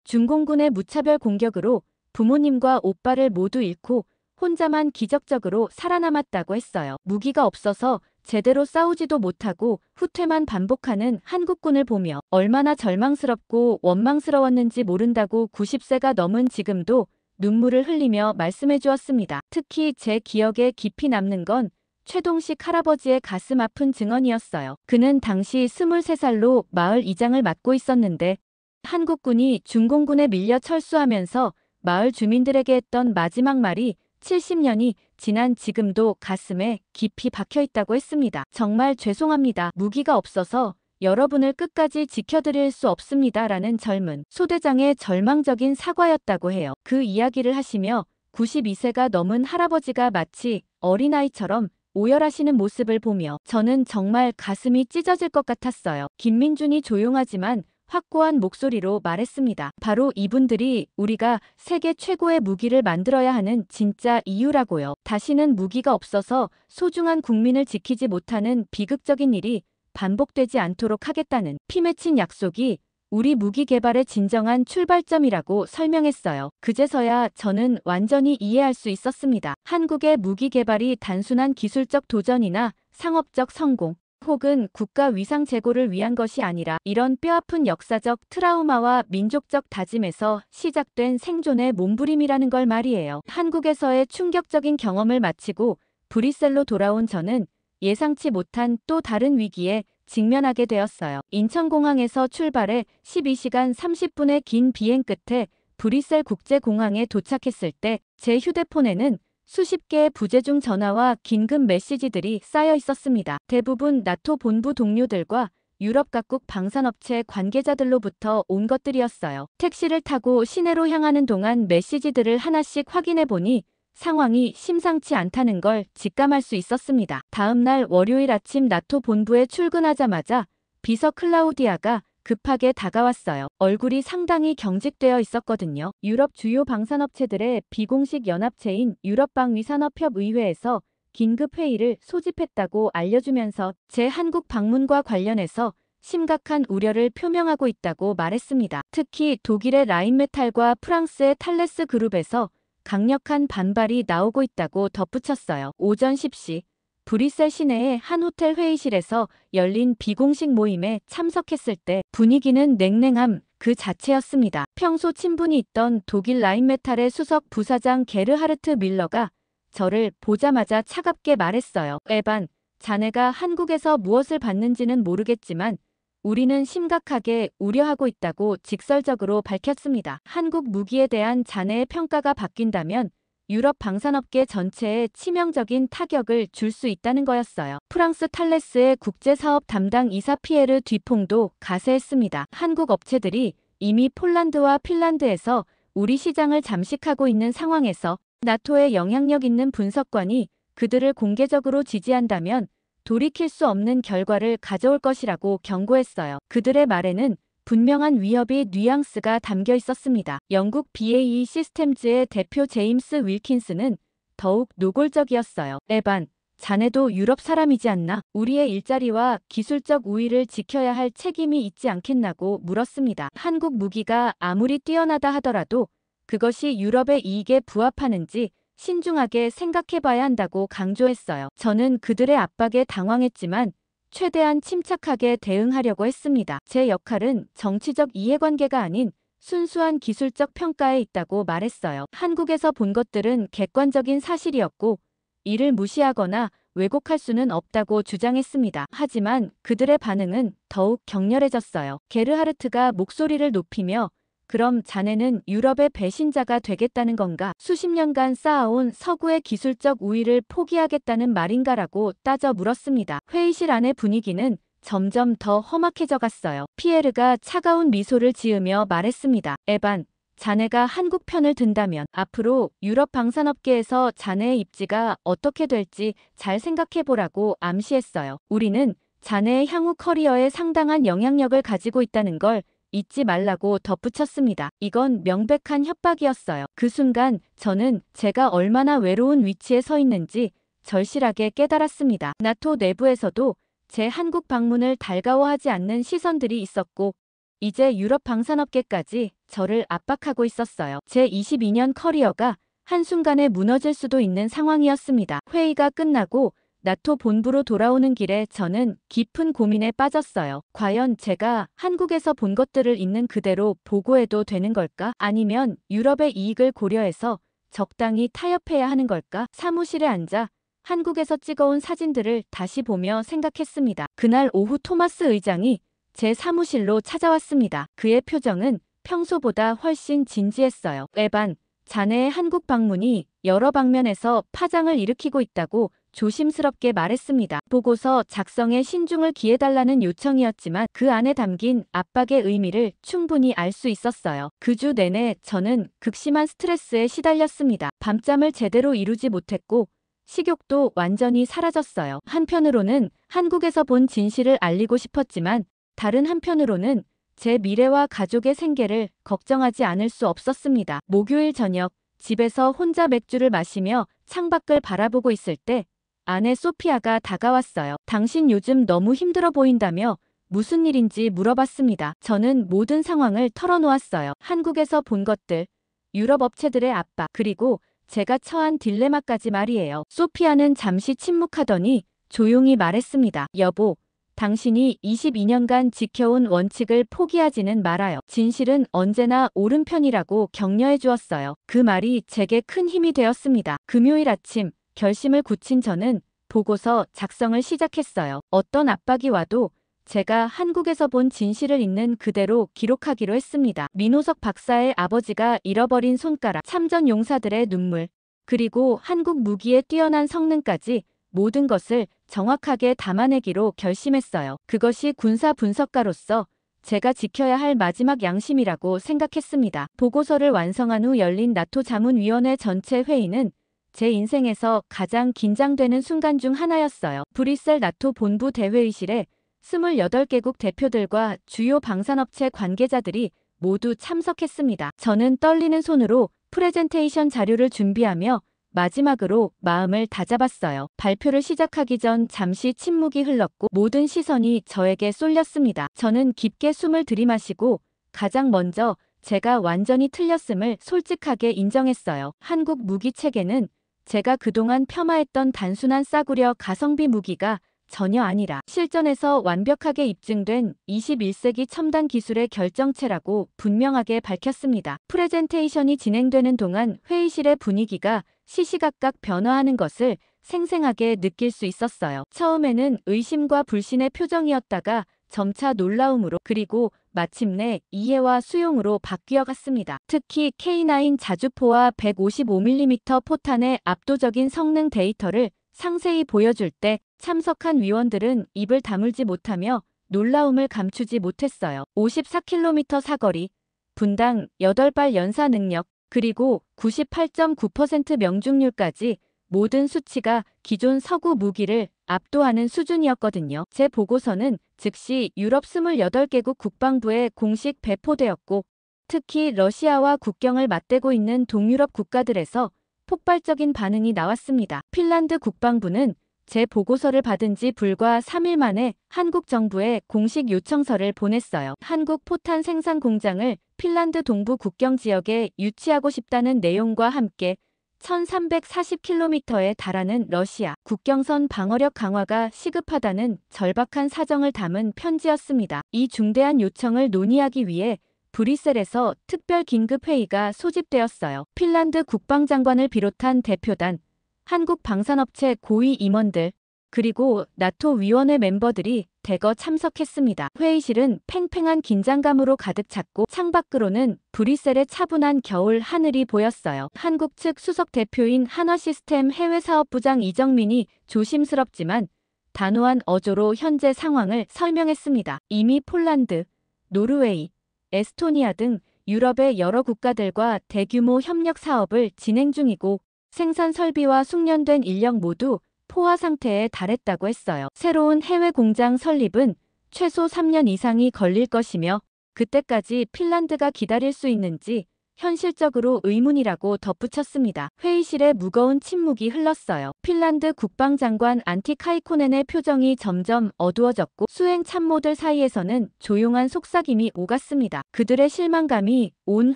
중공군의 무차별 공격으로 부모님과 오빠를 모두 잃고 혼자만 기적적으로 살아남았다고 했어요. 무기가 없어서 제대로 싸우지도 못하고 후퇴만 반복하는 한국군을 보며 얼마나 절망스럽고 원망스러웠는지 모른다고 90세가 넘은 지금도 눈물을 흘리며 말씀해 주었습니다. 특히 제 기억에 깊이 남는 건 최동식 할아버지의 가슴 아픈 증언이었어요. 그는 당시 23살로 마을 이장을 맡고 있었는데 한국군이 중공군에 밀려 철수하면서 마을 주민들에게 했던 마지막 말이 70년이 지난 지금도 가슴에 깊이 박혀 있다고 했습니다. 정말 죄송합니다. 무기가 없어서 여러분을 끝까지 지켜드릴 수 없습니다. 라는 젊은 소대장의 절망적인 사과였다고 해요. 그 이야기를 하시며 92세가 넘은 할아버지가 마치 어린아이처럼 오열하시는 모습을 보며 저는 정말 가슴이 찢어질 것 같았어요. 김민준이 조용하지만 확고한 목소리로 말했습니다. 바로 이분들이 우리가 세계 최고의 무기를 만들어야 하는 진짜 이유라고요. 다시는 무기가 없어서 소중한 국민을 지키지 못하는 비극적인 일이 반복되지 않도록 하겠다는 피 맺힌 약속이 우리 무기 개발의 진정한 출발점이라고 설명했어요. 그제서야 저는 완전히 이해할 수 있었습니다. 한국의 무기 개발이 단순한 기술적 도전이나 상업적 성공, 혹은 국가 위상 제고를 위한 것이 아니라 이런 뼈아픈 역사적 트라우마와 민족적 다짐에서 시작된 생존의 몸부림이라는 걸 말이에요. 한국에서의 충격적인 경험을 마치고 브뤼셀로 돌아온 저는 예상치 못한 또 다른 위기에 직면하게 되었어요. 인천공항에서 출발해 12시간 30분의 긴 비행 끝에 브뤼셀 국제공항에 도착했을 때 제 휴대폰에는 수십 개의 부재중 전화와 긴급 메시지들이 쌓여 있었습니다. 대부분 나토 본부 동료들과 유럽 각국 방산업체 관계자들로부터 온 것들이었어요. 택시를 타고 시내로 향하는 동안 메시지들을 하나씩 확인해 보니 상황이 심상치 않다는 걸 직감할 수 있었습니다. 다음 날 월요일 아침 나토 본부에 출근하자마자 비서 클라우디아가 급하게 다가왔어요. 얼굴이 상당히 경직되어 있었거든요. 유럽 주요 방산업체들의 비공식 연합체인 유럽방위산업협의회에서 긴급 회의를 소집했다고 알려주면서 제 한국 방문과 관련해서 심각한 우려를 표명하고 있다고 말했습니다. 특히 독일의 라인메탈과 프랑스의 탈레스 그룹에서 강력한 반발이 나오고 있다고 덧붙였어요. 오전 10시 브뤼셀 시내의 한 호텔 회의실에서 열린 비공식 모임에 참석했을 때 분위기는 냉랭함 그 자체였습니다. 평소 친분이 있던 독일 라인메탈의 수석 부사장 게르하르트 밀러가 저를 보자마자 차갑게 말했어요. 에반, 자네가 한국에서 무엇을 받는지는 모르겠지만 우리는 심각하게 우려하고 있다고 직설적으로 밝혔습니다. 한국 무기에 대한 자네의 평가가 바뀐다면 유럽 방산업계 전체에 치명적인 타격을 줄 수 있다는 거였어요. 프랑스 탈레스의 국제사업 담당 이사 피에르 뒤퐁도 가세했습니다. 한국 업체들이 이미 폴란드와 핀란드에서 우리 시장을 잠식하고 있는 상황에서 나토의 영향력 있는 분석관이 그들을 공개적으로 지지한다면 돌이킬 수 없는 결과를 가져올 것이라고 경고했어요. 그들의 말에는 분명한 위협의 뉘앙스가 담겨 있었습니다. 영국 BAE 시스템즈의 대표 제임스 윌킨스는 더욱 노골적이었어요. 에반, 자네도 유럽 사람이지 않나? 우리의 일자리와 기술적 우위를 지켜야 할 책임이 있지 않겠나고 물었습니다. 한국 무기가 아무리 뛰어나다 하더라도 그것이 유럽의 이익에 부합하는지 신중하게 생각해봐야 한다고 강조했어요. 저는 그들의 압박에 당황했지만 최대한 침착하게 대응하려고 했습니다. 제 역할은 정치적 이해관계가 아닌 순수한 기술적 평가에 있다고 말했어요. 한국에서 본 것들은 객관적인 사실이었고 이를 무시하거나 왜곡할 수는 없다고 주장했습니다. 하지만 그들의 반응은 더욱 격렬해졌어요. 게르하르트가 목소리를 높이며 그럼 자네는 유럽의 배신자가 되겠다는 건가? 수십 년간 쌓아온 서구의 기술적 우위를 포기하겠다는 말인가라고 따져 물었습니다. 회의실 안의 분위기는 점점 더 험악해져 갔어요. 피에르가 차가운 미소를 지으며 말했습니다. 에반, 자네가 한국 편을 든다면 앞으로 유럽 방산업계에서 자네의 입지가 어떻게 될지 잘 생각해보라고 암시했어요. 우리는 자네의 향후 커리어에 상당한 영향력을 가지고 있다는 걸 잊지 말라고 덧붙였습니다. 이건 명백한 협박이었어요. 그 순간 저는 제가 얼마나 외로운 위치에 서 있는지 절실하게 깨달았습니다. 나토 내부에서도 제 한국 방문을 달가워하지 않는 시선들이 있었고 이제 유럽 방산업계까지 저를 압박하고 있었어요. 제 22년 커리어가 한순간에 무너질 수도 있는 상황이었습니다. 회의가 끝나고 나토 본부로 돌아오는 길에 저는 깊은 고민에 빠졌어요. 과연 제가 한국에서 본 것들을 있는 그대로 보고해도 되는 걸까? 아니면 유럽의 이익을 고려해서 적당히 타협해야 하는 걸까? 사무실에 앉아 한국에서 찍어온 사진들을 다시 보며 생각했습니다. 그날 오후 토마스 의장이 제 사무실로 찾아왔습니다. 그의 표정은 평소보다 훨씬 진지했어요. 에반, 자네의 한국 방문이 여러 방면에서 파장을 일으키고 있다고 조심스럽게 말했습니다. 보고서 작성에 신중을 기해달라는 요청이었지만 그 안에 담긴 압박의 의미를 충분히 알 수 있었어요. 그 주 내내 저는 극심한 스트레스에 시달렸습니다. 밤잠을 제대로 이루지 못했고 식욕도 완전히 사라졌어요. 한편으로는 한국에서 본 진실을 알리고 싶었지만 다른 한편으로는 제 미래와 가족의 생계를 걱정하지 않을 수 없었습니다. 목요일 저녁 집에서 혼자 맥주를 마시며 창밖을 바라보고 있을 때 아내 소피아가 다가왔어요. 당신 요즘 너무 힘들어 보인다며 무슨 일인지 물어봤습니다. 저는 모든 상황을 털어놓았어요. 한국에서 본 것들, 유럽 업체들의 압박, 그리고 제가 처한 딜레마까지 말이에요. 소피아는 잠시 침묵하더니 조용히 말했습니다. 여보, 당신이 22년간 지켜온 원칙을 포기하지는 말아요. 진실은 언제나 오른편이라고 격려해 주었어요. 그 말이 제게 큰 힘이 되었습니다. 금요일 아침 결심을 굳힌 저는 보고서 작성을 시작했어요. 어떤 압박이 와도 제가 한국에서 본 진실을 있는 그대로 기록하기로 했습니다. 민호석 박사의 아버지가 잃어버린 손가락, 참전 용사들의 눈물, 그리고 한국 무기의 뛰어난 성능까지 모든 것을 정확하게 담아내기로 결심했어요. 그것이 군사 분석가로서 제가 지켜야 할 마지막 양심이라고 생각했습니다. 보고서를 완성한 후 열린 나토 자문위원회 전체 회의는 제 인생에서 가장 긴장되는 순간 중 하나였어요. 브뤼셀 나토 본부 대회의실에 28개국 대표들과 주요 방산업체 관계자들이 모두 참석했습니다. 저는 떨리는 손으로 프레젠테이션 자료를 준비하며 마지막으로 마음을 다잡았어요. 발표를 시작하기 전 잠시 침묵이 흘렀고 모든 시선이 저에게 쏠렸습니다. 저는 깊게 숨을 들이마시고 가장 먼저 제가 완전히 틀렸음을 솔직하게 인정했어요. 한국 무기 체계는 제가 그동안 폄하했던 단순한 싸구려 가성비 무기가 전혀 아니라 실전에서 완벽하게 입증된 21세기 첨단 기술의 결정체라고 분명하게 밝혔습니다. 프레젠테이션이 진행되는 동안 회의실의 분위기가 시시각각 변화하는 것을 생생하게 느낄 수 있었어요. 처음에는 의심과 불신의 표정이었다가 점차 놀라움으로 그리고 마침내 이해와 수용으로 바뀌어 갔습니다. 특히 K9 자주포와 155mm 포탄의 압도적인 성능 데이터를 상세히 보여줄 때 참석한 위원들은 입을 다물지 못하며 놀라움을 감추지 못했어요. 54km 사거리, 분당 8발 연사 능력, 그리고 98.9% 명중률까지 모든 수치가 기존 서구 무기를 압도하는 수준이었거든요. 제 보고서는 즉시 유럽 28개국 국방부에 공식 배포되었고 특히 러시아와 국경을 맞대고 있는 동유럽 국가들에서 폭발적인 반응이 나왔습니다. 핀란드 국방부는 제 보고서를 받은 지 불과 3일 만에 한국 정부에 공식 요청서를 보냈어요. 한국 포탄 생산 공장을 핀란드 동부 국경 지역에 유치하고 싶다는 내용과 함께 1340km에 달하는 러시아 국경선 방어력 강화가 시급하다는 절박한 사정을 담은 편지였습니다. 이 중대한 요청을 논의하기 위해 브뤼셀에서 특별 긴급회의가 소집되었어요. 핀란드 국방장관을 비롯한 대표단, 한국 방산업체 고위 임원들, 그리고 나토 위원회 멤버들이 대거 참석했습니다. 회의실은 팽팽한 긴장감으로 가득 찼고 창밖으로는 브뤼셀의 차분한 겨울 하늘이 보였어요. 한국 측 수석 대표인 한화시스템 해외사업부장 이정민이 조심스럽지만 단호한 어조로 현재 상황을 설명했습니다. 이미 폴란드, 노르웨이, 에스토니아 등 유럽의 여러 국가들과 대규모 협력 사업을 진행 중이고 생산 설비와 숙련된 인력 모두 포화 상태에 달했다고 했어요. 새로운 해외 공장 설립은 최소 3년 이상이 걸릴 것이며 그때까지 핀란드가 기다릴 수 있는지 현실적으로 의문이라고 덧붙였습니다. 회의실에 무거운 침묵이 흘렀어요. 핀란드 국방장관 안티 카이코넨의 표정이 점점 어두워졌고 수행 참모들 사이에서는 조용한 속삭임이 오갔습니다. 그들의 실망감이 온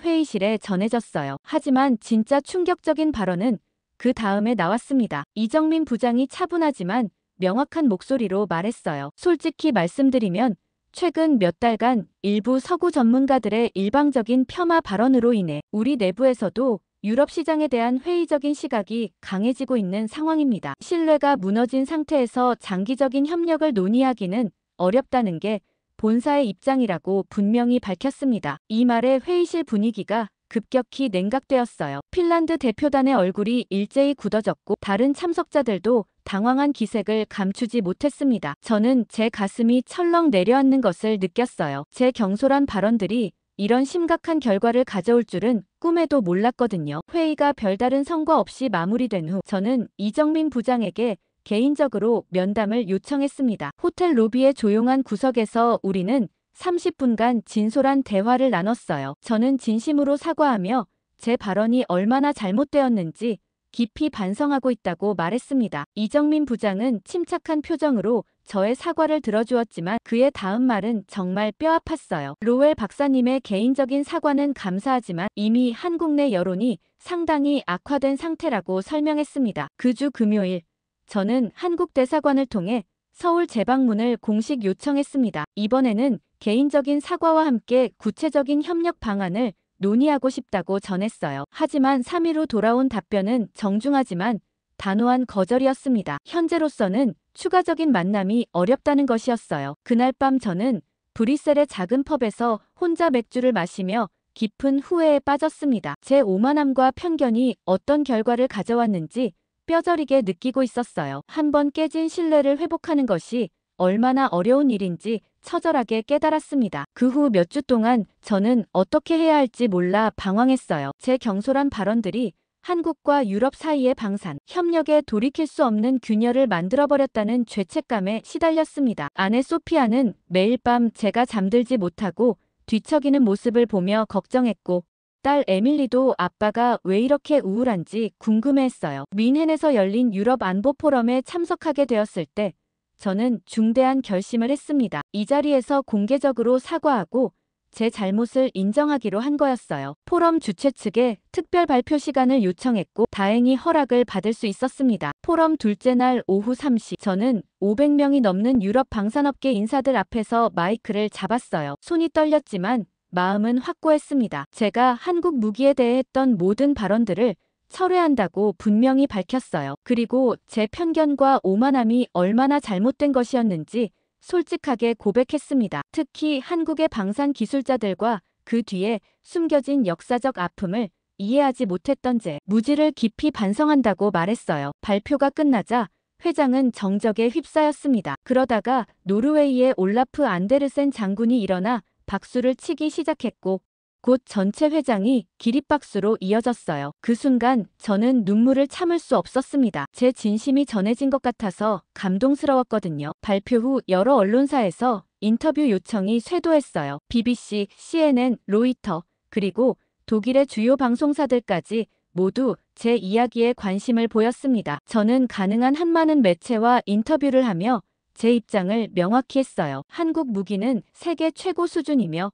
회의실에 전해졌어요. 하지만 진짜 충격적인 발언은 그 다음에 나왔습니다. 이정민 부장이 차분하지만 명확한 목소리로 말했어요. 솔직히 말씀드리면 최근 몇 달간 일부 서구 전문가들의 일방적인 폄하 발언으로 인해 우리 내부에서도 유럽 시장에 대한 회의적인 시각이 강해지고 있는 상황입니다. 신뢰가 무너진 상태에서 장기적인 협력을 논의하기는 어렵다는 게 본사의 입장이라고 분명히 밝혔습니다. 이 말에 회의실 분위기가 급격히 냉각되었어요. 핀란드 대표단의 얼굴이 일제히 굳어졌고 다른 참석자들도 당황한 기색을 감추지 못했습니다. 저는 제 가슴이 철렁 내려앉는 것을 느꼈어요. 제 경솔한 발언들이 이런 심각한 결과를 가져올 줄은 꿈에도 몰랐거든요. 회의가 별다른 성과 없이 마무리된 후 저는 이정민 부장에게 개인적으로 면담을 요청했습니다. 호텔 로비의 조용한 구석에서 우리는 30분간 진솔한 대화를 나눴어요. 저는 진심으로 사과하며 제 발언이 얼마나 잘못되었는지 깊이 반성하고 있다고 말했습니다. 이정민 부장은 침착한 표정으로 저의 사과를 들어주었지만 그의 다음 말은 정말 뼈아팠어요. 로웰 박사님의 개인적인 사과는 감사하지만 이미 한국 내 여론이 상당히 악화된 상태라고 설명했습니다. 그 주 금요일 저는 한국 대사관을 통해 서울 재방문을 공식 요청했습니다. 이번에는 개인적인 사과와 함께 구체적인 협력 방안을 논의하고 싶다고 전했어요. 하지만 3일 후 돌아온 답변은 정중하지만 단호한 거절이었습니다. 현재로서는 추가적인 만남이 어렵다는 것이었어요. 그날 밤 저는 브뤼셀의 작은 펍에서 혼자 맥주를 마시며 깊은 후회에 빠졌습니다. 제 오만함과 편견이 어떤 결과를 가져왔는지 뼈저리게 느끼고 있었어요. 한번 깨진 신뢰를 회복하는 것이 얼마나 어려운 일인지 처절하게 깨달았습니다. 그 후 몇 주 동안 저는 어떻게 해야 할지 몰라 방황했어요. 제 경솔한 발언들이 한국과 유럽 사이의 방산, 협력에 돌이킬 수 없는 균열을 만들어버렸다는 죄책감에 시달렸습니다. 아내 소피아는 매일 밤 제가 잠들지 못하고 뒤척이는 모습을 보며 걱정했고 딸 에밀리도 아빠가 왜 이렇게 우울한지 궁금해했어요. 뮌헨에서 열린 유럽 안보 포럼에 참석하게 되었을 때 저는 중대한 결심을 했습니다. 이 자리에서 공개적으로 사과하고 제 잘못을 인정하기로 한 거였어요. 포럼 주최 측에 특별 발표 시간을 요청했고 다행히 허락을 받을 수 있었습니다. 포럼 둘째 날 오후 3시 저는 500명이 넘는 유럽 방산업계 인사들 앞에서 마이크를 잡았어요. 손이 떨렸지만 마음은 확고했습니다. 제가 한국 무기에 대해 했던 모든 발언들을 철회한다고 분명히 밝혔어요. 그리고 제 편견과 오만함이 얼마나 잘못된 것이었는지 솔직하게 고백했습니다. 특히 한국의 방산 기술자들과 그 뒤에 숨겨진 역사적 아픔을 이해하지 못했던 제 무지를 깊이 반성한다고 말했어요. 발표가 끝나자 회장은 정적에 휩싸였습니다. 그러다가 노르웨이의 올라프 안데르센 장군이 일어나 박수를 치기 시작했고 곧 전체 회장이 기립박수로 이어졌어요. 그 순간 저는 눈물을 참을 수 없었습니다. 제 진심이 전해진 것 같아서 감동스러웠거든요. 발표 후 여러 언론사에서 인터뷰 요청이 쇄도했어요. BBC, CNN, 로이터, 그리고 독일의 주요 방송사들까지 모두 제 이야기에 관심을 보였습니다. 저는 가능한 한 많은 매체와 인터뷰를 하며 제 입장을 명확히 했어요. 한국 무기는 세계 최고 수준이며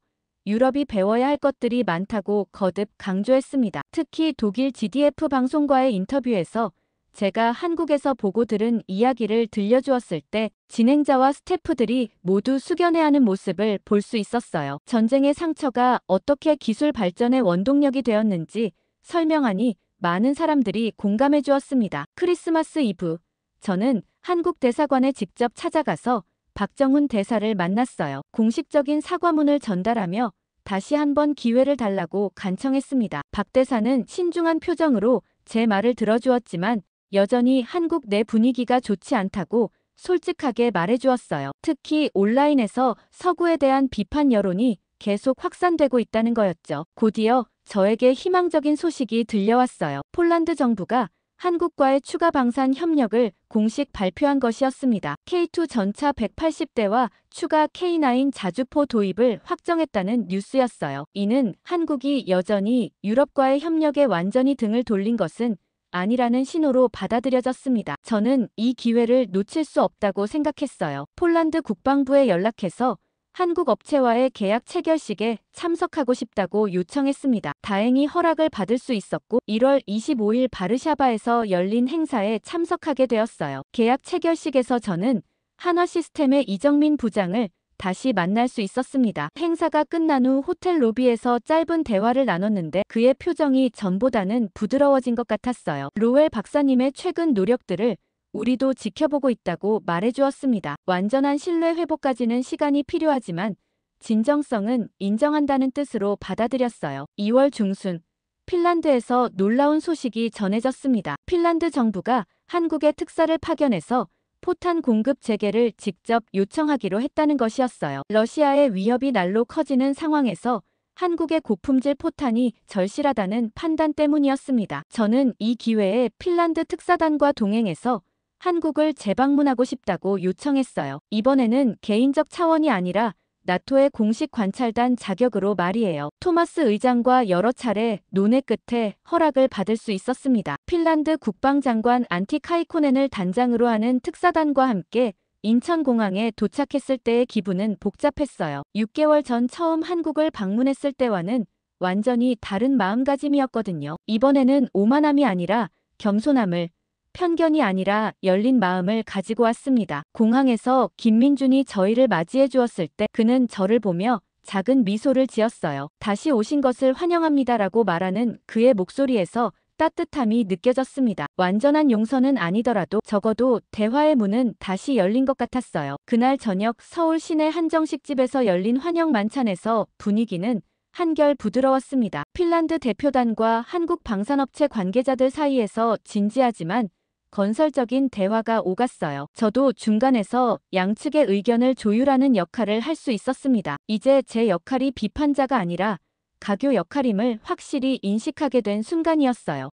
유럽이 배워야 할 것들이 많다고 거듭 강조했습니다. 특히 독일 GDF 방송과의 인터뷰에서 제가 한국에서 보고 들은 이야기를 들려주었을 때 진행자와 스태프들이 모두 숙연해하는 모습을 볼 수 있었어요. 전쟁의 상처가 어떻게 기술 발전의 원동력이 되었는지 설명하니 많은 사람들이 공감해 주었습니다. 크리스마스 이브, 저는 한국 대사관에 직접 찾아가서 박정훈 대사를 만났어요. 공식적인 사과문을 전달하며 다시 한번 기회를 달라고 간청했습니다. 박 대사는 신중한 표정으로 제 말을 들어주었지만 여전히 한국 내 분위기가 좋지 않다고 솔직하게 말해주었어요. 특히 온라인에서 서구에 대한 비판 여론이 계속 확산되고 있다는 거였죠. 곧이어 저에게 희망적인 소식이 들려왔어요. 폴란드 정부가 한국과의 추가 방산 협력을 공식 발표한 것이었습니다. K2 전차 180대와 추가 K9 자주포 도입을 확정했다는 뉴스였어요. 이는 한국이 여전히 유럽과의 협력에 완전히 등을 돌린 것은 아니라는 신호로 받아들여졌습니다. 저는 이 기회를 놓칠 수 없다고 생각했어요. 폴란드 국방부에 연락해서 한국 업체와의 계약 체결식에 참석하고 싶다고 요청했습니다. 다행히 허락을 받을 수 있었고 1월 25일 바르샤바에서 열린 행사에 참석하게 되었어요. 계약 체결식에서 저는 한화시스템의 이정민 부장을 다시 만날 수 있었습니다. 행사가 끝난 후 호텔 로비에서 짧은 대화를 나눴는데 그의 표정이 전보다는 부드러워진 것 같았어요. 로웰 박사님의 최근 노력들을 우리도 지켜보고 있다고 말해주었습니다. 완전한 신뢰 회복까지는 시간이 필요하지만 진정성은 인정한다는 뜻으로 받아들였어요. 2월 중순 핀란드에서 놀라운 소식이 전해졌습니다. 핀란드 정부가 한국에 특사를 파견해서 포탄 공급 재개를 직접 요청하기로 했다는 것이었어요. 러시아의 위협이 날로 커지는 상황에서 한국의 고품질 포탄이 절실하다는 판단 때문이었습니다. 저는 이 기회에 핀란드 특사단과 동행해서 한국을 재방문하고 싶다고 요청했어요. 이번에는 개인적 차원이 아니라 나토의 공식 관찰단 자격으로 말이에요. 토마스 의장과 여러 차례 논의 끝에 허락을 받을 수 있었습니다. 핀란드 국방장관 안티 카이코넨을 단장으로 하는 특사단과 함께 인천공항에 도착했을 때의 기분은 복잡했어요. 6개월 전 처음 한국을 방문했을 때와는 완전히 다른 마음가짐이었거든요. 이번에는 오만함이 아니라 겸손함을, 편견이 아니라 열린 마음을 가지고 왔습니다. 공항에서 김민준이 저희를 맞이해 주었을 때 그는 저를 보며 작은 미소를 지었어요. 다시 오신 것을 환영합니다라고 말하는 그의 목소리에서 따뜻함이 느껴졌습니다. 완전한 용서는 아니더라도 적어도 대화의 문은 다시 열린 것 같았어요. 그날 저녁 서울 시내 한정식집에서 열린 환영 만찬에서 분위기는 한결 부드러웠습니다. 핀란드 대표단과 한국 방산업체 관계자들 사이에서 진지하지만 건설적인 대화가 오갔어요. 저도 중간에서 양측의 의견을 조율하는 역할을 할 수 있었습니다. 이제 제 역할이 비판자가 아니라 가교 역할임을 확실히 인식하게 된 순간이었어요.